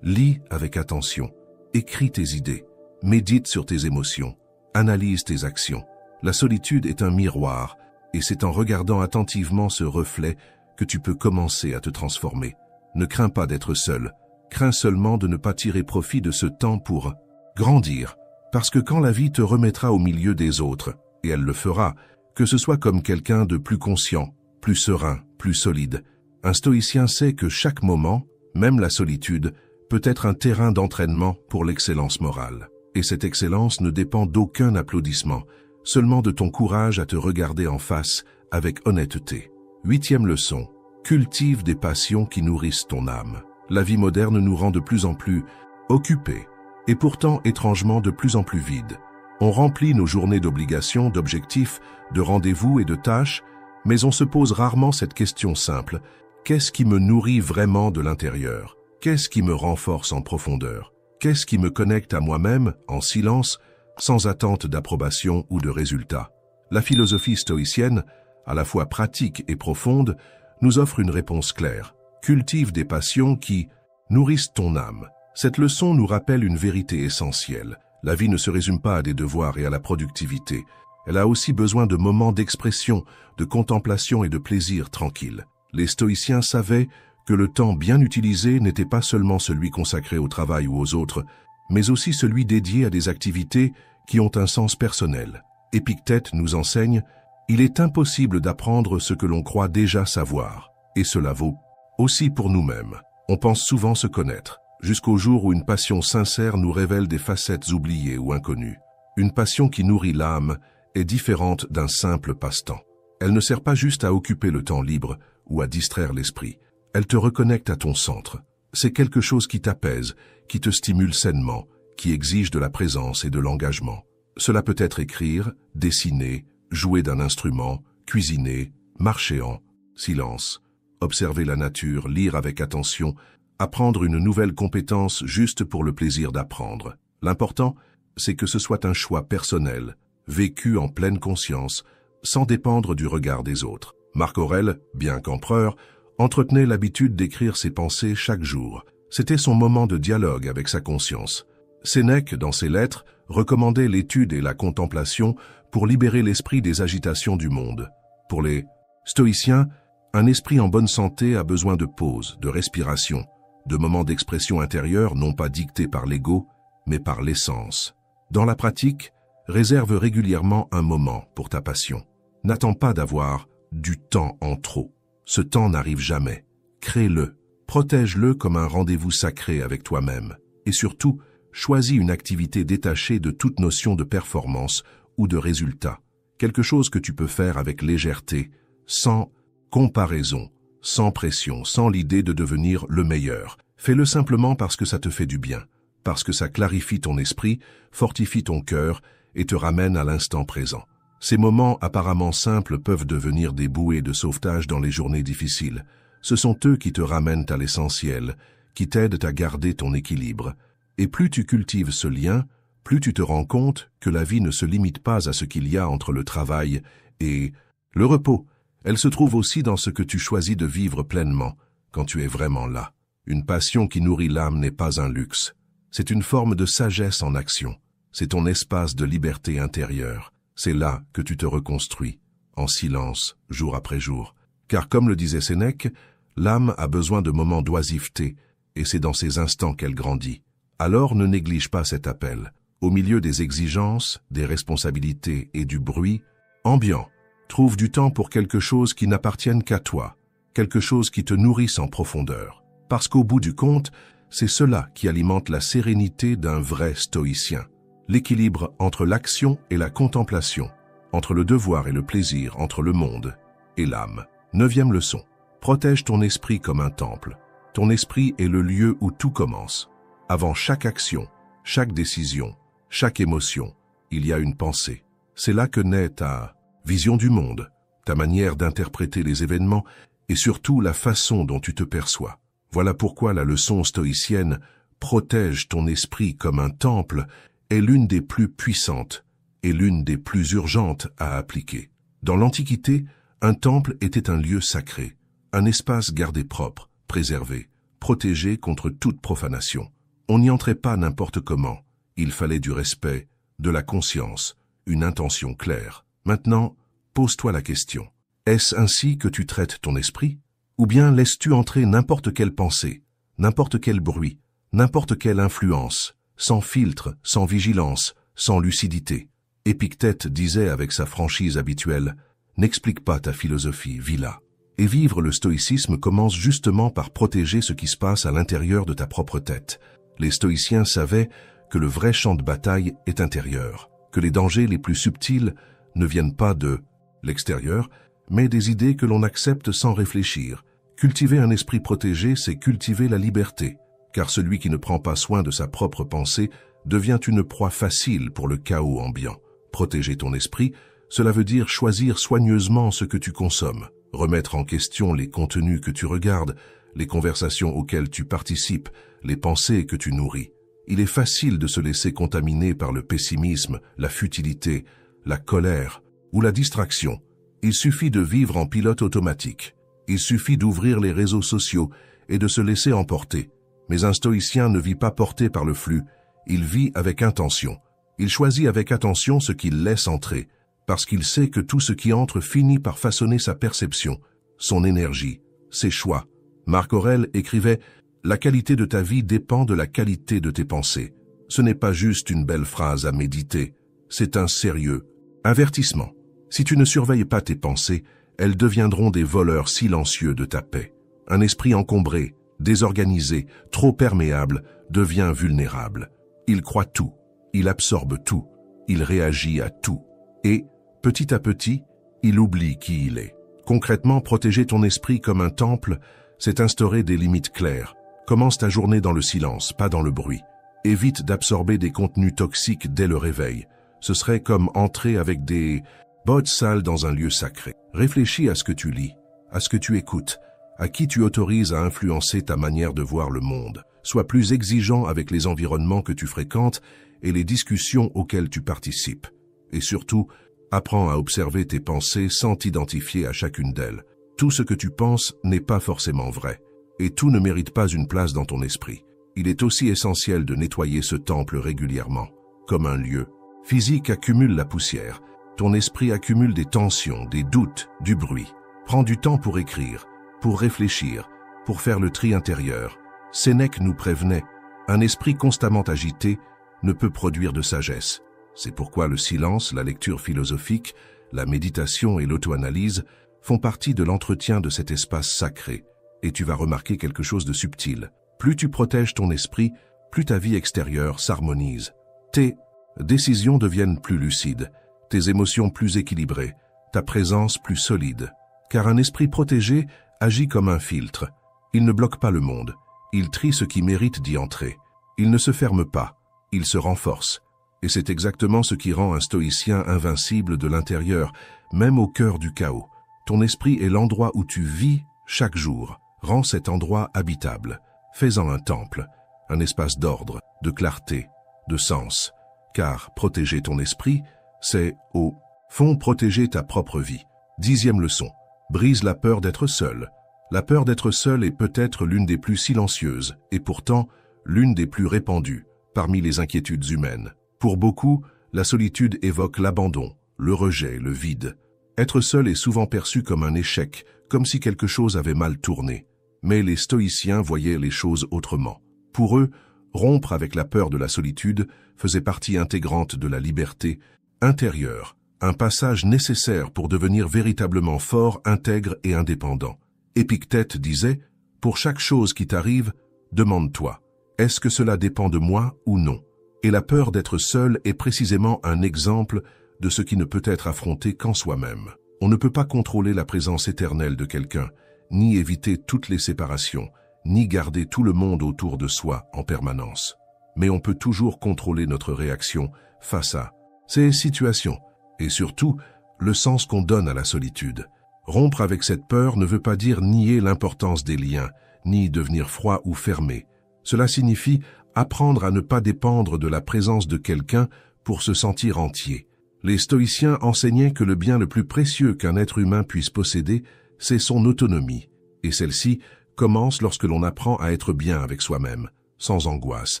Lis avec attention. Écris tes idées. Médite sur tes émotions. Analyse tes actions. La solitude est un miroir, et c'est en regardant attentivement ce reflet que tu peux commencer à te transformer. Ne crains pas d'être seul. Crains seulement de ne pas tirer profit de ce temps pour grandir. Parce que quand la vie te remettra au milieu des autres, et elle le fera, que ce soit comme quelqu'un de plus conscient, plus serein, plus solide, un stoïcien sait que chaque moment, même la solitude, peut être un terrain d'entraînement pour l'excellence morale. Et cette excellence ne dépend d'aucun applaudissement, seulement de ton courage à te regarder en face avec honnêteté. 8e leçon. Cultive des passions qui nourrissent ton âme. La vie moderne nous rend de plus en plus occupés, et pourtant étrangement de plus en plus vides. On remplit nos journées d'obligations, d'objectifs, de rendez-vous et de tâches, mais on se pose rarement cette question simple. Qu'est-ce qui me nourrit vraiment de l'intérieur? Qu'est-ce qui me renforce en profondeur? Qu'est-ce qui me connecte à moi-même, en silence, sans attente d'approbation ou de résultat? La philosophie stoïcienne, à la fois pratique et profonde, nous offre une réponse claire. Cultive des passions qui nourrissent ton âme. Cette leçon nous rappelle une vérité essentielle. La vie ne se résume pas à des devoirs et à la productivité. Elle a aussi besoin de moments d'expression, de contemplation et de plaisir tranquille. Les stoïciens savaient que le temps bien utilisé n'était pas seulement celui consacré au travail ou aux autres, mais aussi celui dédié à des activités qui ont un sens personnel. Épictète nous enseigne « Il est impossible d'apprendre ce que l'on croit déjà savoir, et cela vaut aussi pour nous-mêmes. On pense souvent se connaître, jusqu'au jour où une passion sincère nous révèle des facettes oubliées ou inconnues. Une passion qui nourrit l'âme est différente d'un simple passe-temps. Elle ne sert pas juste à occuper le temps libre ou à distraire l'esprit. Elle te reconnecte à ton centre. C'est quelque chose qui t'apaise, qui te stimule sainement, qui exige de la présence et de l'engagement. Cela peut être écrire, dessiner, jouer d'un instrument, cuisiner, marcher en silence, observer la nature, lire avec attention, apprendre une nouvelle compétence juste pour le plaisir d'apprendre. L'important, c'est que ce soit un choix personnel, vécu en pleine conscience, sans dépendre du regard des autres. Marc Aurèle, bien qu'empereur, entretenait l'habitude d'écrire ses pensées chaque jour. C'était son moment de dialogue avec sa conscience. Sénèque, dans ses lettres, recommandait l'étude et la contemplation pour libérer l'esprit des agitations du monde. Pour les stoïciens, un esprit en bonne santé a besoin de pause, de respiration, de moments d'expression intérieure non pas dictés par l'ego, mais par l'essence. Dans la pratique, réserve régulièrement un moment pour ta passion. N'attends pas d'avoir du temps en trop. Ce temps n'arrive jamais. Crée-le, protège-le comme un rendez-vous sacré avec toi-même. Et surtout, choisis une activité détachée de toute notion de performance ou de résultat. Quelque chose que tu peux faire avec légèreté, sans comparaison, sans pression, sans l'idée de devenir le meilleur. Fais-le simplement parce que ça te fait du bien, parce que ça clarifie ton esprit, fortifie ton cœur et te ramène à l'instant présent. Ces moments apparemment simples peuvent devenir des bouées de sauvetage dans les journées difficiles. Ce sont eux qui te ramènent à l'essentiel, qui t'aident à garder ton équilibre. Et plus tu cultives ce lien, plus tu te rends compte que la vie ne se limite pas à ce qu'il y a entre le travail et le repos. Elle se trouve aussi dans ce que tu choisis de vivre pleinement, quand tu es vraiment là. Une passion qui nourrit l'âme n'est pas un luxe. C'est une forme de sagesse en action. C'est ton espace de liberté intérieure. C'est là que tu te reconstruis, en silence, jour après jour. Car comme le disait Sénèque, l'âme a besoin de moments d'oisiveté, et c'est dans ces instants qu'elle grandit. Alors ne néglige pas cet appel. Au milieu des exigences, des responsabilités et du bruit ambiant, trouve du temps pour quelque chose qui n'appartienne qu'à toi, quelque chose qui te nourrisse en profondeur. Parce qu'au bout du compte, c'est cela qui alimente la sérénité d'un vrai stoïcien. L'équilibre entre l'action et la contemplation, entre le devoir et le plaisir, entre le monde et l'âme. 9e leçon. Protège ton esprit comme un temple. Ton esprit est le lieu où tout commence. Avant chaque action, chaque décision, chaque émotion, il y a une pensée. C'est là que naît ta vision du monde, ta manière d'interpréter les événements et surtout la façon dont tu te perçois. Voilà pourquoi la leçon stoïcienne « Protège ton esprit comme un temple » est l'une des plus puissantes et l'une des plus urgentes à appliquer. Dans l'Antiquité, un temple était un lieu sacré, un espace gardé propre, préservé, protégé contre toute profanation. On n'y entrait pas n'importe comment. Il fallait du respect, de la conscience, une intention claire. Maintenant, pose-toi la question. Est-ce ainsi que tu traites ton esprit? Ou bien laisses-tu entrer n'importe quelle pensée, n'importe quel bruit, n'importe quelle influence, sans filtre, sans vigilance, sans lucidité? Épictète disait avec sa franchise habituelle « N'explique pas ta philosophie, vis-la ». Et vivre le stoïcisme commence justement par protéger ce qui se passe à l'intérieur de ta propre tête. Les stoïciens savaient que le vrai champ de bataille est intérieur, que les dangers les plus subtils ne viennent pas de l'extérieur, mais des idées que l'on accepte sans réfléchir. Cultiver un esprit protégé, c'est cultiver la liberté, car celui qui ne prend pas soin de sa propre pensée devient une proie facile pour le chaos ambiant. Protéger ton esprit, cela veut dire choisir soigneusement ce que tu consommes, remettre en question les contenus que tu regardes, les conversations auxquelles tu participes, les pensées que tu nourris. Il est facile de se laisser contaminer par le pessimisme, la futilité, la colère ou la distraction. Il suffit de vivre en pilote automatique. Il suffit d'ouvrir les réseaux sociaux et de se laisser emporter. Mais un stoïcien ne vit pas porté par le flux, il vit avec intention. Il choisit avec attention ce qu'il laisse entrer, parce qu'il sait que tout ce qui entre finit par façonner sa perception, son énergie, ses choix. Marc Aurèle écrivait « La qualité de ta vie dépend de la qualité de tes pensées ». Ce n'est pas juste une belle phrase à méditer, c'est un sérieux avertissement. Si tu ne surveilles pas tes pensées, elles deviendront des voleurs silencieux de ta paix. Un esprit encombré, désorganisé, trop perméable, devient vulnérable. Il croit tout, il absorbe tout, il réagit à tout. Et, petit à petit, il oublie qui il est. Concrètement, protéger ton esprit comme un temple, c'est instaurer des limites claires. Commence ta journée dans le silence, pas dans le bruit. Évite d'absorber des contenus toxiques dès le réveil. Ce serait comme entrer avec des bottes sales dans un lieu sacré. Réfléchis à ce que tu lis, à ce que tu écoutes, à qui tu autorises à influencer ta manière de voir le monde. Sois plus exigeant avec les environnements que tu fréquentes et les discussions auxquelles tu participes. Et surtout, apprends à observer tes pensées sans t'identifier à chacune d'elles. Tout ce que tu penses n'est pas forcément vrai, et tout ne mérite pas une place dans ton esprit. Il est aussi essentiel de nettoyer ce temple régulièrement. Comme un lieu physique accumule la poussière, ton esprit accumule des tensions, des doutes, du bruit. Prends du temps pour écrire, pour réfléchir, pour faire le tri intérieur. Sénèque nous prévenait, un esprit constamment agité ne peut produire de sagesse. C'est pourquoi le silence, la lecture philosophique, la méditation et l'auto-analyse font partie de l'entretien de cet espace sacré. Et tu vas remarquer quelque chose de subtil. Plus tu protèges ton esprit, plus ta vie extérieure s'harmonise. Tes décisions deviennent plus lucides, tes émotions plus équilibrées, ta présence plus solide. Car un esprit protégé agit comme un filtre. Il ne bloque pas le monde. Il trie ce qui mérite d'y entrer. Il ne se ferme pas. Il se renforce. Et c'est exactement ce qui rend un stoïcien invincible de l'intérieur, même au cœur du chaos. Ton esprit est l'endroit où tu vis chaque jour. Rends cet endroit habitable. Fais-en un temple, un espace d'ordre, de clarté, de sens. Car protéger ton esprit, c'est, au fond, protéger ta propre vie. 10e leçon. Brise la peur d'être seul. La peur d'être seul est peut-être l'une des plus silencieuses, et pourtant l'une des plus répandues parmi les inquiétudes humaines. Pour beaucoup, la solitude évoque l'abandon, le rejet, le vide. Être seul est souvent perçu comme un échec, comme si quelque chose avait mal tourné. Mais les stoïciens voyaient les choses autrement. Pour eux, rompre avec la peur de la solitude faisait partie intégrante de la liberté intérieure, un passage nécessaire pour devenir véritablement fort, intègre et indépendant. Épictète disait « Pour chaque chose qui t'arrive, demande-toi, est-ce que cela dépend de moi ou non ?» Et la peur d'être seul est précisément un exemple de ce qui ne peut être affronté qu'en soi-même. On ne peut pas contrôler la présence éternelle de quelqu'un, ni éviter toutes les séparations, ni garder tout le monde autour de soi en permanence. Mais on peut toujours contrôler notre réaction face à ces situations, et surtout, le sens qu'on donne à la solitude. Rompre avec cette peur ne veut pas dire nier l'importance des liens, ni devenir froid ou fermé. Cela signifie apprendre à ne pas dépendre de la présence de quelqu'un pour se sentir entier. Les stoïciens enseignaient que le bien le plus précieux qu'un être humain puisse posséder, c'est son autonomie, et celle-ci commence lorsque l'on apprend à être bien avec soi-même, sans angoisse,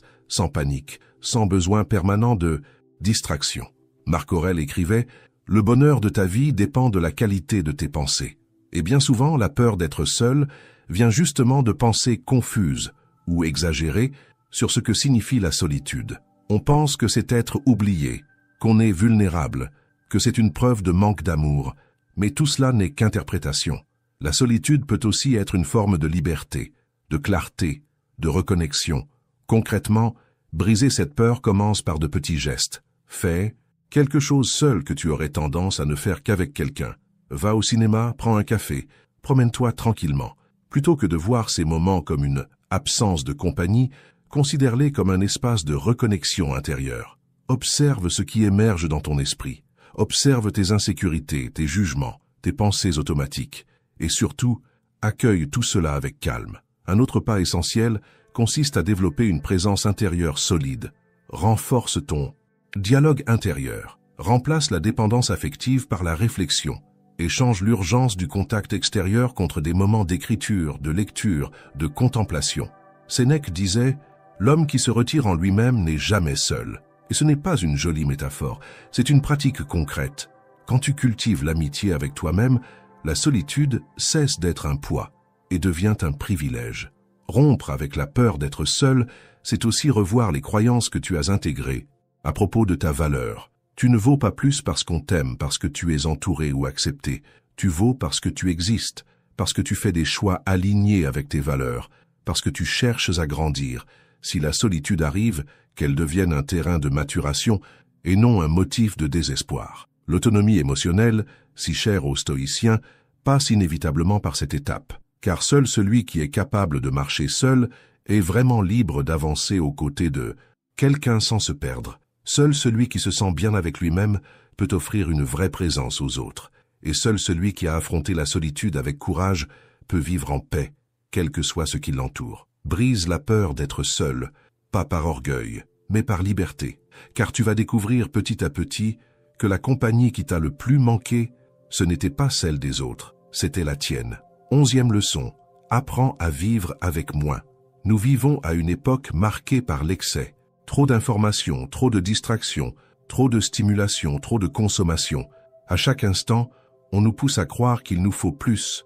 sans panique, sans besoin permanent de distraction. Marc Aurèle écrivait « Le bonheur de ta vie dépend de la qualité de tes pensées ». Et bien souvent, la peur d'être seul vient justement de pensées confuses ou exagérées sur ce que signifie la solitude. On pense que c'est être oublié, qu'on est vulnérable, que c'est une preuve de manque d'amour, mais tout cela n'est qu'interprétation. La solitude peut aussi être une forme de liberté, de clarté, de reconnexion. Concrètement, briser cette peur commence par de petits gestes. Fais quelque chose seul que tu aurais tendance à ne faire qu'avec quelqu'un. Va au cinéma, prends un café, promène-toi tranquillement. Plutôt que de voir ces moments comme une absence de compagnie, Considère-les comme un espace de reconnexion intérieure. Observe ce qui émerge dans ton esprit. Observe tes insécurités, tes jugements, tes pensées automatiques. Et surtout, accueille tout cela avec calme. Un autre pas essentiel consiste à développer une présence intérieure solide. Renforce ton dialogue intérieur. Remplace la dépendance affective par la réflexion. Échange l'urgence du contact extérieur contre des moments d'écriture, de lecture, de contemplation. Sénèque disait « L'homme qui se retire en lui-même n'est jamais seul ». Et ce n'est pas une jolie métaphore, c'est une pratique concrète. Quand tu cultives l'amitié avec toi-même, la solitude cesse d'être un poids et devient un privilège. Rompre avec la peur d'être seul, c'est aussi revoir les croyances que tu as intégrées à propos de ta valeur. Tu ne vaux pas plus parce qu'on t'aime, parce que tu es entouré ou accepté. Tu vaux parce que tu existes, parce que tu fais des choix alignés avec tes valeurs, parce que tu cherches à grandir. Si la solitude arrive, qu'elle devienne un terrain de maturation et non un motif de désespoir. L'autonomie émotionnelle, si chère aux stoïciens, passe inévitablement par cette étape, car seul celui qui est capable de marcher seul est vraiment libre d'avancer aux côtés de quelqu'un sans se perdre. Seul celui qui se sent bien avec lui-même peut offrir une vraie présence aux autres, et seul celui qui a affronté la solitude avec courage peut vivre en paix, quel que soit ce qui l'entoure. Brise la peur d'être seul, pas par orgueil, mais par liberté, car tu vas découvrir petit à petit que la compagnie qui t'a le plus manqué, ce n'était pas celle des autres, c'était la tienne. 11e leçon, apprends à vivre avec moins. Nous vivons à une époque marquée par l'excès. Trop d'informations, trop de distractions, trop de stimulation, trop de consommation. À chaque instant, on nous pousse à croire qu'il nous faut plus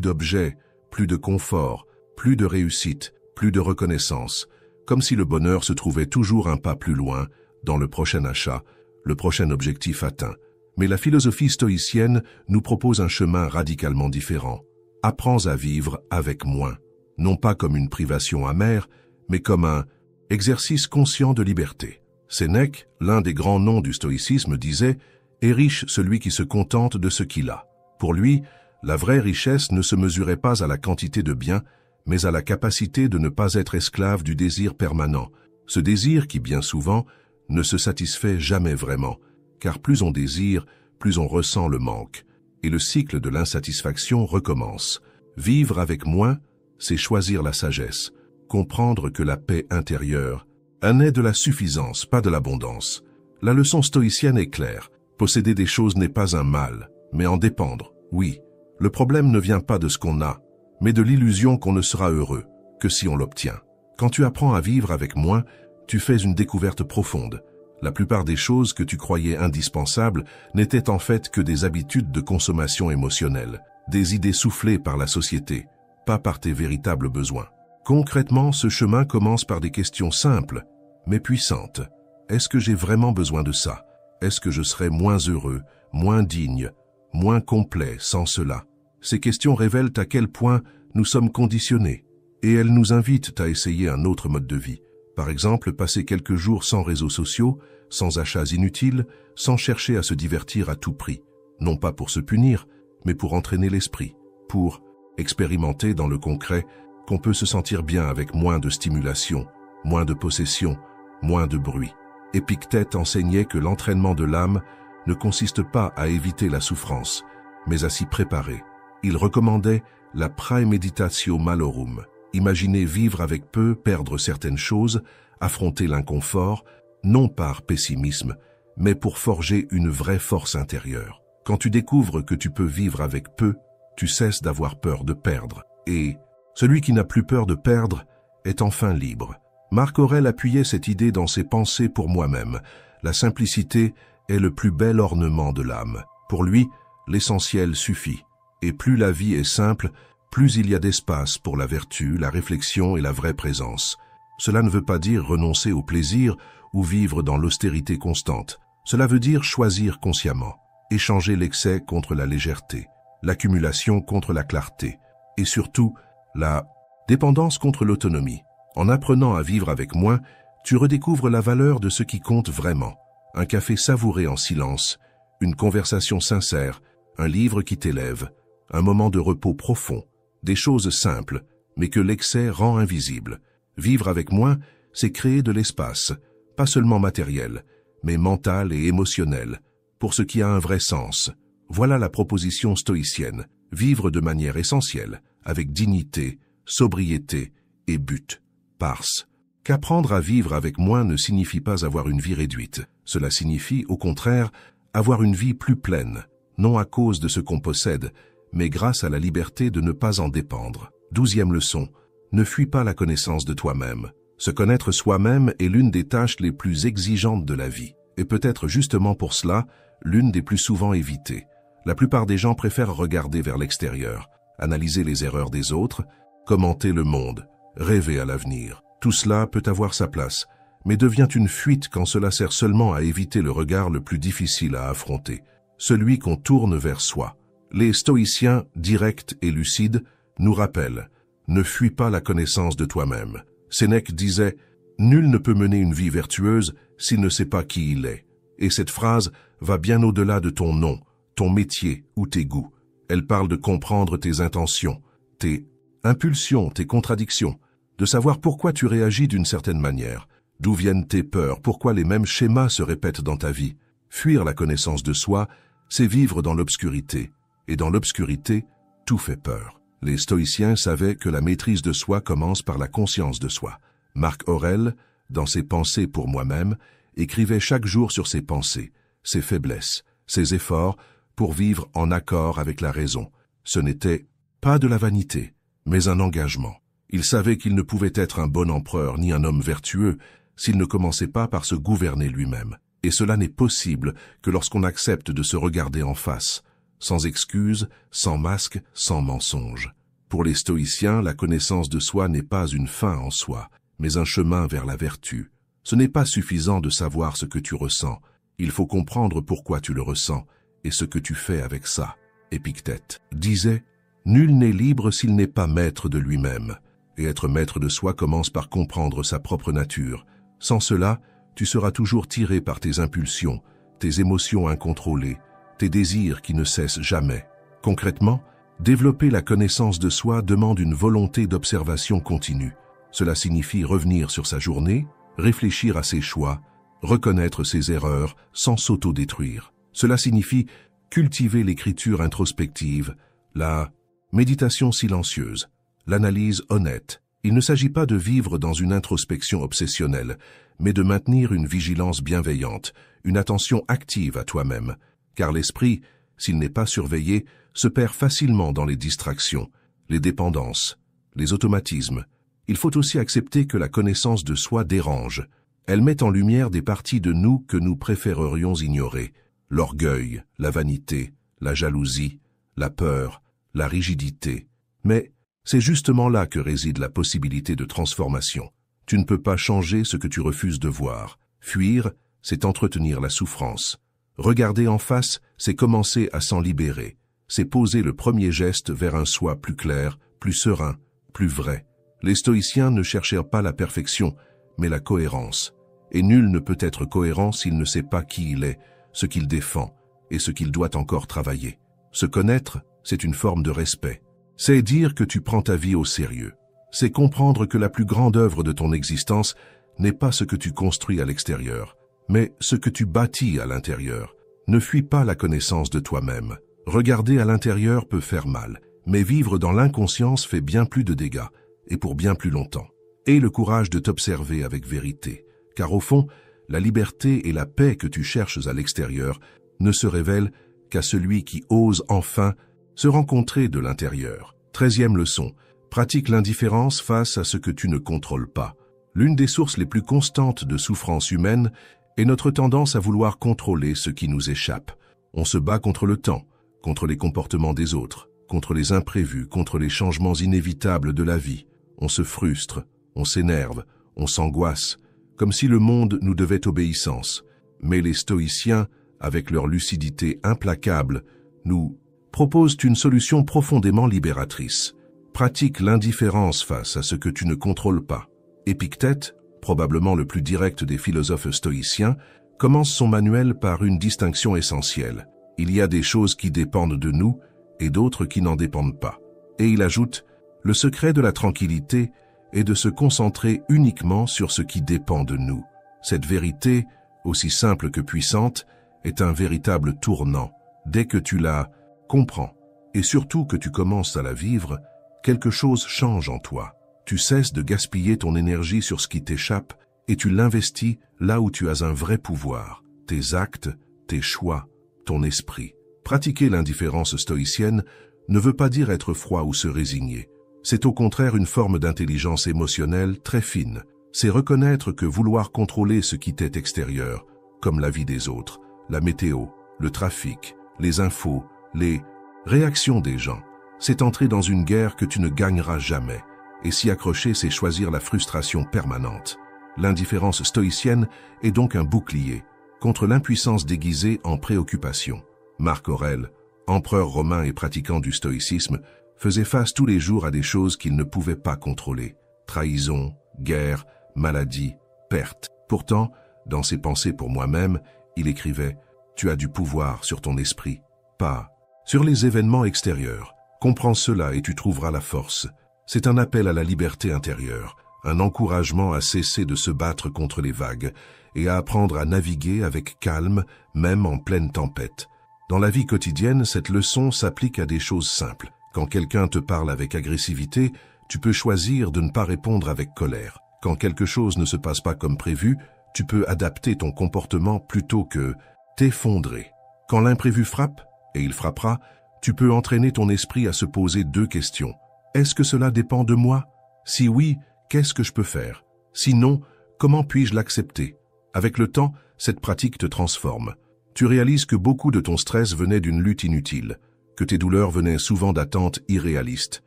d'objets, plus de confort, plus de réussite, plus de reconnaissance, comme si le bonheur se trouvait toujours un pas plus loin, dans le prochain achat, le prochain objectif atteint. Mais la philosophie stoïcienne nous propose un chemin radicalement différent. Apprends à vivre avec moins, non pas comme une privation amère, mais comme un exercice conscient de liberté. Sénèque, l'un des grands noms du stoïcisme, disait « Est riche celui qui se contente de ce qu'il a ». Pour lui, la vraie richesse ne se mesurait pas à la quantité de biens, mais à la capacité de ne pas être esclave du désir permanent, ce désir qui, bien souvent, ne se satisfait jamais vraiment, car plus on désire, plus on ressent le manque, et le cycle de l'insatisfaction recommence. Vivre avec moins, c'est choisir la sagesse, comprendre que la paix intérieure naît de la suffisance, pas de l'abondance. La leçon stoïcienne est claire, posséder des choses n'est pas un mal, mais en dépendre, oui. Le problème ne vient pas de ce qu'on a, mais de l'illusion qu'on ne sera heureux que si on l'obtient. Quand tu apprends à vivre avec moins, tu fais une découverte profonde. La plupart des choses que tu croyais indispensables n'étaient en fait que des habitudes de consommation émotionnelle, des idées soufflées par la société, pas par tes véritables besoins. Concrètement, ce chemin commence par des questions simples, mais puissantes. Est-ce que j'ai vraiment besoin de ça? Est-ce que je serais moins heureux, moins digne, moins complet sans cela? Ces questions révèlent à quel point nous sommes conditionnés, et elles nous invitent à essayer un autre mode de vie. Par exemple, passer quelques jours sans réseaux sociaux, sans achats inutiles, sans chercher à se divertir à tout prix. Non pas pour se punir, mais pour entraîner l'esprit, pour expérimenter dans le concret qu'on peut se sentir bien avec moins de stimulation, moins de possession, moins de bruit. Épictète enseignait que l'entraînement de l'âme ne consiste pas à éviter la souffrance, mais à s'y préparer. Il recommandait la praemeditatio malorum. Imaginer vivre avec peu, perdre certaines choses, affronter l'inconfort, non par pessimisme, mais pour forger une vraie force intérieure. Quand tu découvres que tu peux vivre avec peu, tu cesses d'avoir peur de perdre. Et celui qui n'a plus peur de perdre est enfin libre. Marc Aurèle appuyait cette idée dans ses pensées pour moi-même. La simplicité est le plus bel ornement de l'âme. Pour lui, l'essentiel suffit. Et plus la vie est simple, plus il y a d'espace pour la vertu, la réflexion et la vraie présence. Cela ne veut pas dire renoncer au plaisir ou vivre dans l'austérité constante. Cela veut dire choisir consciemment, échanger l'excès contre la légèreté, l'accumulation contre la clarté, et surtout, la dépendance contre l'autonomie. En apprenant à vivre avec moins, tu redécouvres la valeur de ce qui compte vraiment. Un café savouré en silence, une conversation sincère, un livre qui t'élève, un moment de repos profond, des choses simples, mais que l'excès rend invisibles. Vivre avec moins, c'est créer de l'espace, pas seulement matériel, mais mental et émotionnel, pour ce qui a un vrai sens. Voilà la proposition stoïcienne, vivre de manière essentielle, avec dignité, sobriété et but. Parce qu'apprendre à vivre avec moins ne signifie pas avoir une vie réduite. Cela signifie, au contraire, avoir une vie plus pleine, non à cause de ce qu'on possède, mais grâce à la liberté de ne pas en dépendre. 12e leçon. Ne fuis pas la connaissance de toi-même. Se connaître soi-même est l'une des tâches les plus exigeantes de la vie, et peut-être justement pour cela, l'une des plus souvent évitées. La plupart des gens préfèrent regarder vers l'extérieur, analyser les erreurs des autres, commenter le monde, rêver à l'avenir. Tout cela peut avoir sa place, mais devient une fuite quand cela sert seulement à éviter le regard le plus difficile à affronter, celui qu'on tourne vers soi. Les stoïciens, directs et lucides, nous rappellent « Ne fuis pas la connaissance de toi-même ». Sénèque disait « Nul ne peut mener une vie vertueuse s'il ne sait pas qui il est ». Et cette phrase va bien au-delà de ton nom, ton métier ou tes goûts. Elle parle de comprendre tes intentions, tes impulsions, tes contradictions, de savoir pourquoi tu réagis d'une certaine manière, d'où viennent tes peurs, pourquoi les mêmes schémas se répètent dans ta vie. Fuir la connaissance de soi, c'est vivre dans l'obscurité. Et dans l'obscurité, tout fait peur. Les stoïciens savaient que la maîtrise de soi commence par la conscience de soi. Marc Aurèle, dans ses Pensées pour moi-même, écrivait chaque jour sur ses pensées, ses faiblesses, ses efforts pour vivre en accord avec la raison. Ce n'était pas de la vanité, mais un engagement. Il savait qu'il ne pouvait être un bon empereur ni un homme vertueux s'il ne commençait pas par se gouverner lui-même. Et cela n'est possible que lorsqu'on accepte de se regarder en face, sans excuse, sans masque, sans mensonge. Pour les stoïciens, la connaissance de soi n'est pas une fin en soi, mais un chemin vers la vertu. Ce n'est pas suffisant de savoir ce que tu ressens, il faut comprendre pourquoi tu le ressens et ce que tu fais avec ça. Épictète disait « Nul n'est libre s'il n'est pas maître de lui-même ». Et être maître de soi commence par comprendre sa propre nature. Sans cela, tu seras toujours tiré par tes impulsions, tes émotions incontrôlées, tes désirs qui ne cessent jamais. Concrètement, développer la connaissance de soi demande une volonté d'observation continue. Cela signifie revenir sur sa journée, réfléchir à ses choix, reconnaître ses erreurs sans s'auto-détruire. Cela signifie cultiver l'écriture introspective, la méditation silencieuse, l'analyse honnête. Il ne s'agit pas de vivre dans une introspection obsessionnelle, mais de maintenir une vigilance bienveillante, une attention active à toi-même. Car l'esprit, s'il n'est pas surveillé, se perd facilement dans les distractions, les dépendances, les automatismes. Il faut aussi accepter que la connaissance de soi dérange. Elle met en lumière des parties de nous que nous préférerions ignorer. L'orgueil, la vanité, la jalousie, la peur, la rigidité. Mais c'est justement là que réside la possibilité de transformation. Tu ne peux pas changer ce que tu refuses de voir. Fuir, c'est entretenir la souffrance. Regarder en face, c'est commencer à s'en libérer. C'est poser le premier geste vers un soi plus clair, plus serein, plus vrai. Les stoïciens ne cherchèrent pas la perfection, mais la cohérence. Et nul ne peut être cohérent s'il ne sait pas qui il est, ce qu'il défend et ce qu'il doit encore travailler. Se connaître, c'est une forme de respect. C'est dire que tu prends ta vie au sérieux. C'est comprendre que la plus grande œuvre de ton existence n'est pas ce que tu construis à l'extérieur, mais ce que tu bâtis à l'intérieur. Ne fuis pas la connaissance de toi-même. Regarder à l'intérieur peut faire mal, mais vivre dans l'inconscience fait bien plus de dégâts, et pour bien plus longtemps. Aie le courage de t'observer avec vérité, car au fond, la liberté et la paix que tu cherches à l'extérieur ne se révèlent qu'à celui qui ose enfin se rencontrer de l'intérieur. 13e leçon. Pratique l'indifférence face à ce que tu ne contrôles pas. L'une des sources les plus constantes de souffrance humaine est notre tendance à vouloir contrôler ce qui nous échappe. On se bat contre le temps, contre les comportements des autres, contre les imprévus, contre les changements inévitables de la vie. On se frustre, on s'énerve, on s'angoisse, comme si le monde nous devait obéissance. Mais les stoïciens, avec leur lucidité implacable, nous proposent une solution profondément libératrice. Pratique l'indifférence face à ce que tu ne contrôles pas. Épictète, probablement le plus direct des philosophes stoïciens, commence son manuel par une distinction essentielle. Il y a des choses qui dépendent de nous et d'autres qui n'en dépendent pas. Et il ajoute « Le secret de la tranquillité est de se concentrer uniquement sur ce qui dépend de nous. Cette vérité, aussi simple que puissante, est un véritable tournant. Dès que tu la comprends, et surtout que tu commences à la vivre, quelque chose change en toi. Tu cesses de gaspiller ton énergie sur ce qui t'échappe et tu l'investis là où tu as un vrai pouvoir, tes actes, tes choix, ton esprit. Pratiquer l'indifférence stoïcienne ne veut pas dire être froid ou se résigner. C'est au contraire une forme d'intelligence émotionnelle très fine. C'est reconnaître que vouloir contrôler ce qui t'est extérieur, comme la vie des autres, la météo, le trafic, les infos, les réactions des gens, c'est entrer dans une guerre que tu ne gagneras jamais. Et s'y accrocher, c'est choisir la frustration permanente. L'indifférence stoïcienne est donc un bouclier contre l'impuissance déguisée en préoccupation. Marc Aurèle, empereur romain et pratiquant du stoïcisme, faisait face tous les jours à des choses qu'il ne pouvait pas contrôler. Trahison, guerre, maladie, perte. Pourtant, dans ses pensées pour moi-même, il écrivait « Tu as du pouvoir sur ton esprit, pas sur les événements extérieurs. Comprends cela et tu trouveras la force. » C'est un appel à la liberté intérieure, un encouragement à cesser de se battre contre les vagues et à apprendre à naviguer avec calme, même en pleine tempête. Dans la vie quotidienne, cette leçon s'applique à des choses simples. Quand quelqu'un te parle avec agressivité, tu peux choisir de ne pas répondre avec colère. Quand quelque chose ne se passe pas comme prévu, tu peux adapter ton comportement plutôt que t'effondrer. Quand l'imprévu frappe, et il frappera, tu peux entraîner ton esprit à se poser 2 questions. Est-ce que cela dépend de moi? Si oui, qu'est-ce que je peux faire? Sinon, comment puis-je l'accepter? Avec le temps, cette pratique te transforme. Tu réalises que beaucoup de ton stress venait d'une lutte inutile, que tes douleurs venaient souvent d'attentes irréalistes.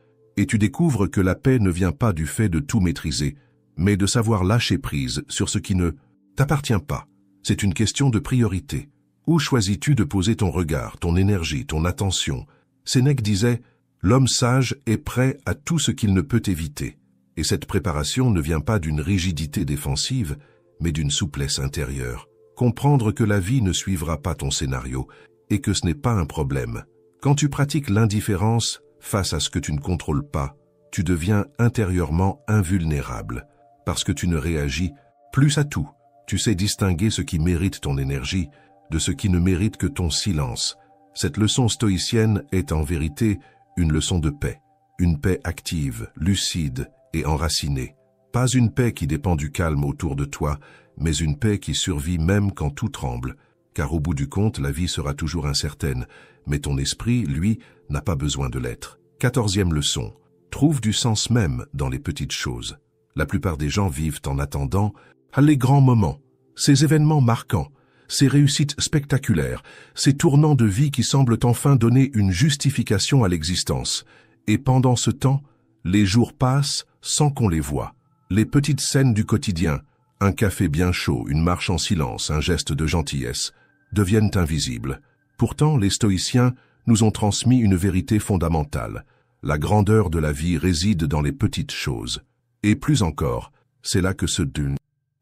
Et tu découvres que la paix ne vient pas du fait de tout maîtriser, mais de savoir lâcher prise sur ce qui ne t'appartient pas. C'est une question de priorité. Où choisis-tu de poser ton regard, ton énergie, ton attention? Sénèque disait « L'homme sage est prêt à tout ce qu'il ne peut éviter. » Et cette préparation ne vient pas d'une rigidité défensive, mais d'une souplesse intérieure. Comprendre que la vie ne suivra pas ton scénario et que ce n'est pas un problème. Quand tu pratiques l'indifférence face à ce que tu ne contrôles pas, tu deviens intérieurement invulnérable, parce que tu ne réagis plus à tout. Tu sais distinguer ce qui mérite ton énergie de ce qui ne mérite que ton silence. Cette leçon stoïcienne est en vérité une leçon de paix. Une paix active, lucide et enracinée. Pas une paix qui dépend du calme autour de toi, mais une paix qui survit même quand tout tremble. Car au bout du compte, la vie sera toujours incertaine, mais ton esprit, lui, n'a pas besoin de l'être. 14e leçon. Trouve du sens même dans les petites choses. La plupart des gens vivent en attendant les grands moments, ces événements marquants, ces réussites spectaculaires, ces tournants de vie qui semblent enfin donner une justification à l'existence. Et pendant ce temps, les jours passent sans qu'on les voie. Les petites scènes du quotidien, un café bien chaud, une marche en silence, un geste de gentillesse, deviennent invisibles. Pourtant, les stoïciens nous ont transmis une vérité fondamentale. La grandeur de la vie réside dans les petites choses. Et plus encore, c'est là que se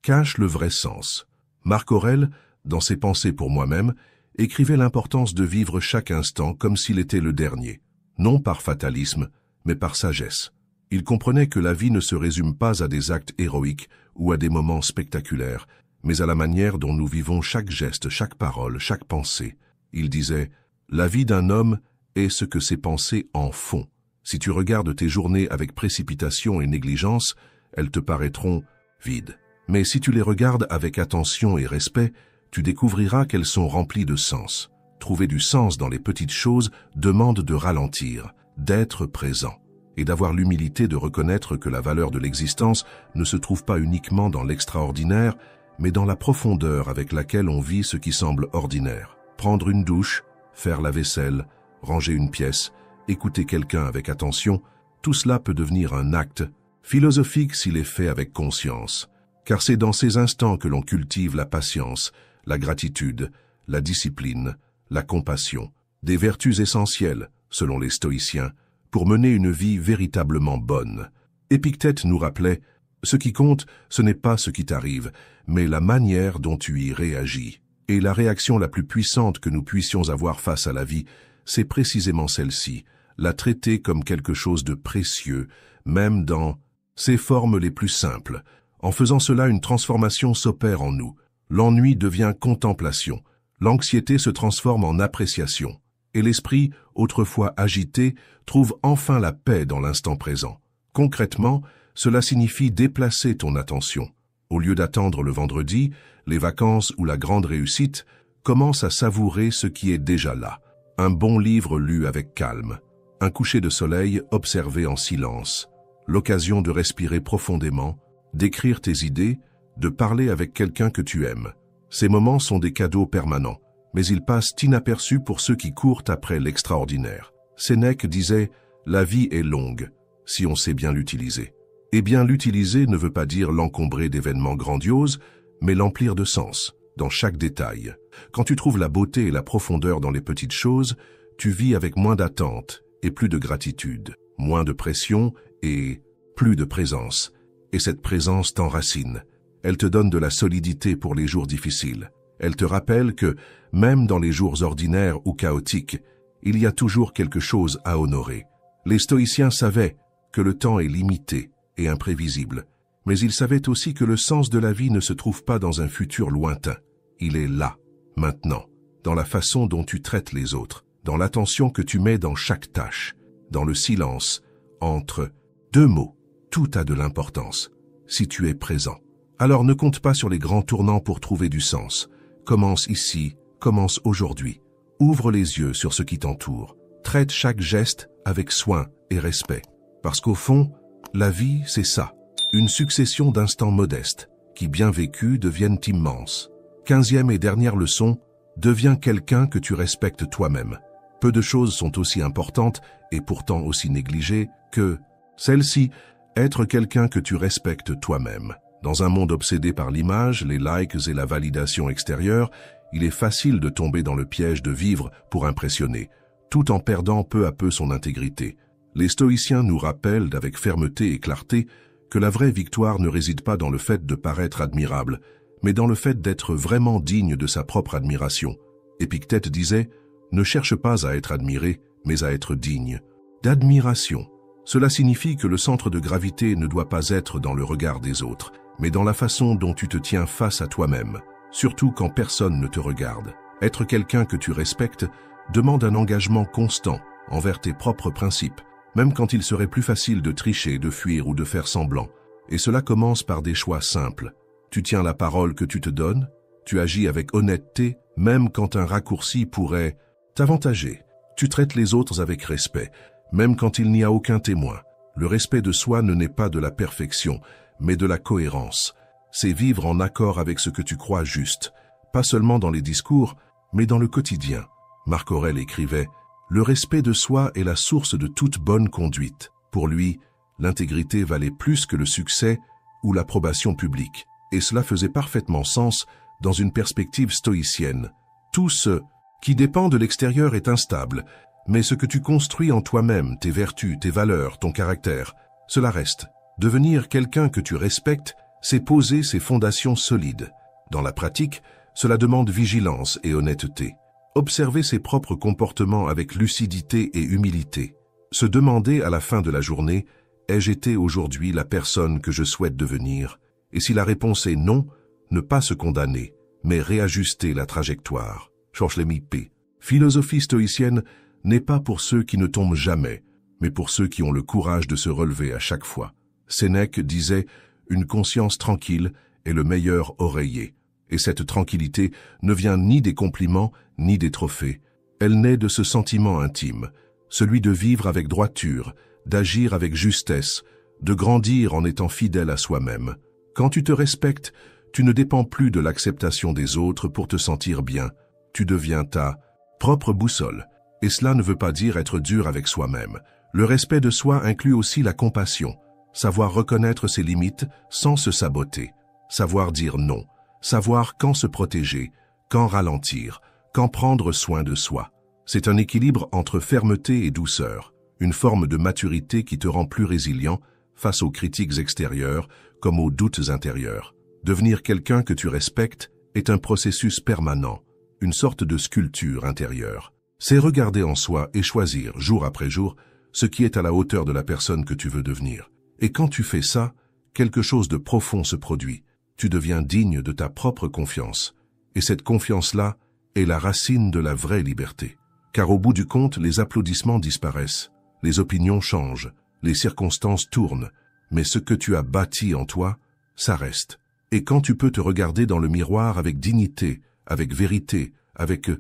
cache le vrai sens. Marc Aurèle, dans ses pensées pour moi-même, écrivait l'importance de vivre chaque instant comme s'il était le dernier, non par fatalisme, mais par sagesse. Il comprenait que la vie ne se résume pas à des actes héroïques ou à des moments spectaculaires, mais à la manière dont nous vivons chaque geste, chaque parole, chaque pensée. Il disait « La vie d'un homme est ce que ses pensées en font. Si tu regardes tes journées avec précipitation et négligence, elles te paraîtront vides. Mais si tu les regardes avec attention et respect, tu découvriras qu'elles sont remplies de sens. Trouver du sens dans les petites choses demande de ralentir, d'être présent, et d'avoir l'humilité de reconnaître que la valeur de l'existence ne se trouve pas uniquement dans l'extraordinaire, mais dans la profondeur avec laquelle on vit ce qui semble ordinaire. Prendre une douche, faire la vaisselle, ranger une pièce, écouter quelqu'un avec attention, tout cela peut devenir un acte philosophique s'il est fait avec conscience. Car c'est dans ces instants que l'on cultive la patience, la gratitude, la discipline, la compassion, des vertus essentielles, selon les stoïciens, pour mener une vie véritablement bonne. Épictète nous rappelait « Ce qui compte, ce n'est pas ce qui t'arrive, mais la manière dont tu y réagis. » Et la réaction la plus puissante que nous puissions avoir face à la vie, c'est précisément celle-ci, la traiter comme quelque chose de précieux, même dans ses formes les plus simples. En faisant cela, une transformation s'opère en nous. L'ennui devient contemplation, l'anxiété se transforme en appréciation, et l'esprit, autrefois agité, trouve enfin la paix dans l'instant présent. Concrètement, cela signifie déplacer ton attention. Au lieu d'attendre le vendredi, les vacances ou la grande réussite, commence à savourer ce qui est déjà là. Un bon livre lu avec calme, un coucher de soleil observé en silence, l'occasion de respirer profondément, d'écrire tes idées, de parler avec quelqu'un que tu aimes. Ces moments sont des cadeaux permanents, mais ils passent inaperçus pour ceux qui courent après l'extraordinaire. Sénèque disait « La vie est longue, si on sait bien l'utiliser ». Et bien l'utiliser ne veut pas dire l'encombrer d'événements grandioses, mais l'emplir de sens, dans chaque détail. Quand tu trouves la beauté et la profondeur dans les petites choses, tu vis avec moins d'attente et plus de gratitude, moins de pression et plus de présence. Et cette présence t'enracine. Elle te donne de la solidité pour les jours difficiles. Elle te rappelle que, même dans les jours ordinaires ou chaotiques, il y a toujours quelque chose à honorer. Les stoïciens savaient que le temps est limité et imprévisible, mais ils savaient aussi que le sens de la vie ne se trouve pas dans un futur lointain. Il est là, maintenant, dans la façon dont tu traites les autres, dans l'attention que tu mets dans chaque tâche, dans le silence, entre deux mots. Tout a de l'importance, si tu es présent. Alors ne compte pas sur les grands tournants pour trouver du sens. Commence ici, commence aujourd'hui. Ouvre les yeux sur ce qui t'entoure. Traite chaque geste avec soin et respect. Parce qu'au fond, la vie, c'est ça. Une succession d'instants modestes, qui bien vécus deviennent immenses. 15e et dernière leçon, deviens quelqu'un que tu respectes toi-même. Peu de choses sont aussi importantes et pourtant aussi négligées que celle-ci. Être quelqu'un que tu respectes toi-même. Dans un monde obsédé par l'image, les likes et la validation extérieure, il est facile de tomber dans le piège de vivre pour impressionner, tout en perdant peu à peu son intégrité. Les stoïciens nous rappellent avec fermeté et clarté que la vraie victoire ne réside pas dans le fait de paraître admirable, mais dans le fait d'être vraiment digne de sa propre admiration. Épictète disait « Ne cherche pas à être admiré, mais à être digne » d'admiration. Cela signifie que le centre de gravité ne doit pas être dans le regard des autres, mais dans la façon dont tu te tiens face à toi-même, surtout quand personne ne te regarde. Être quelqu'un que tu respectes demande un engagement constant envers tes propres principes, même quand il serait plus facile de tricher, de fuir ou de faire semblant. Et cela commence par des choix simples. Tu tiens la parole que tu te donnes, tu agis avec honnêteté, même quand un raccourci pourrait t'avantager. Tu traites les autres avec respect, même quand il n'y a aucun témoin. Le respect de soi ne naît pas de la perfection, mais de la cohérence. C'est vivre en accord avec ce que tu crois juste, pas seulement dans les discours, mais dans le quotidien. Marc Aurèle écrivait « Le respect de soi est la source de toute bonne conduite. Pour lui, l'intégrité valait plus que le succès ou l'approbation publique. » Et cela faisait parfaitement sens dans une perspective stoïcienne. Tout ce qui dépend de l'extérieur est instable, mais ce que tu construis en toi-même, tes vertus, tes valeurs, ton caractère, cela reste. Devenir quelqu'un que tu respectes, c'est poser ses fondations solides. Dans la pratique, cela demande vigilance et honnêteté. Observer ses propres comportements avec lucidité et humilité. Se demander à la fin de la journée, ai-je été aujourd'hui la personne que je souhaite devenir? Et si la réponse est non, ne pas se condamner, mais réajuster la trajectoire. Georges P. Philosophie stoïcienne n'est pas pour ceux qui ne tombent jamais, mais pour ceux qui ont le courage de se relever à chaque fois. Sénèque disait « Une conscience tranquille est le meilleur oreiller ». Et cette tranquillité ne vient ni des compliments, ni des trophées. Elle naît de ce sentiment intime, celui de vivre avec droiture, d'agir avec justesse, de grandir en étant fidèle à soi-même. Quand tu te respectes, tu ne dépends plus de l'acceptation des autres pour te sentir bien. Tu deviens ta propre boussole. Et cela ne veut pas dire être dur avec soi-même. Le respect de soi inclut aussi la compassion, savoir reconnaître ses limites sans se saboter, savoir dire non, savoir quand se protéger, quand ralentir, quand prendre soin de soi. C'est un équilibre entre fermeté et douceur, une forme de maturité qui te rend plus résilient face aux critiques extérieures comme aux doutes intérieurs. Devenir quelqu'un que tu respectes est un processus permanent, une sorte de sculpture intérieure. C'est regarder en soi et choisir, jour après jour, ce qui est à la hauteur de la personne que tu veux devenir. Et quand tu fais ça, quelque chose de profond se produit. Tu deviens digne de ta propre confiance. Et cette confiance-là est la racine de la vraie liberté. Car au bout du compte, les applaudissements disparaissent, les opinions changent, les circonstances tournent, mais ce que tu as bâti en toi, ça reste. Et quand tu peux te regarder dans le miroir avec dignité, avec vérité, avec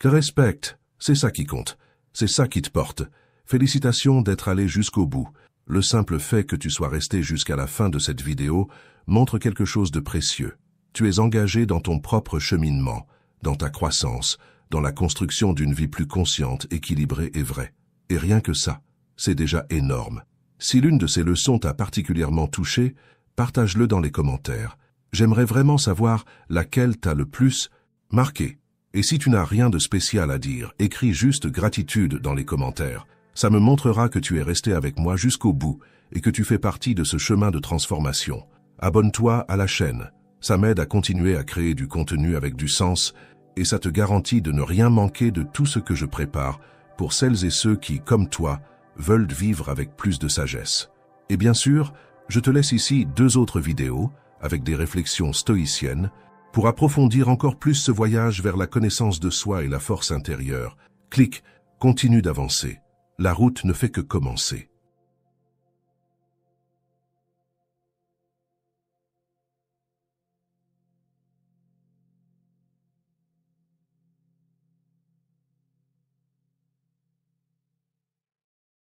respect, c'est ça qui compte, c'est ça qui te porte. Félicitations d'être allé jusqu'au bout. Le simple fait que tu sois resté jusqu'à la fin de cette vidéo montre quelque chose de précieux. Tu es engagé dans ton propre cheminement, dans ta croissance, dans la construction d'une vie plus consciente, équilibrée et vraie. Et rien que ça, c'est déjà énorme. Si l'une de ces leçons t'a particulièrement touché, partage-le dans les commentaires. J'aimerais vraiment savoir laquelle t'a le plus marqué. Et si tu n'as rien de spécial à dire, écris juste gratitude dans les commentaires. Ça me montrera que tu es resté avec moi jusqu'au bout et que tu fais partie de ce chemin de transformation. Abonne-toi à la chaîne. Ça m'aide à continuer à créer du contenu avec du sens et ça te garantit de ne rien manquer de tout ce que je prépare pour celles et ceux qui, comme toi, veulent vivre avec plus de sagesse. Et bien sûr, je te laisse ici 2 autres vidéos avec des réflexions stoïciennes pour approfondir encore plus ce voyage vers la connaissance de soi et la force intérieure. Clique, continue d'avancer. La route ne fait que commencer.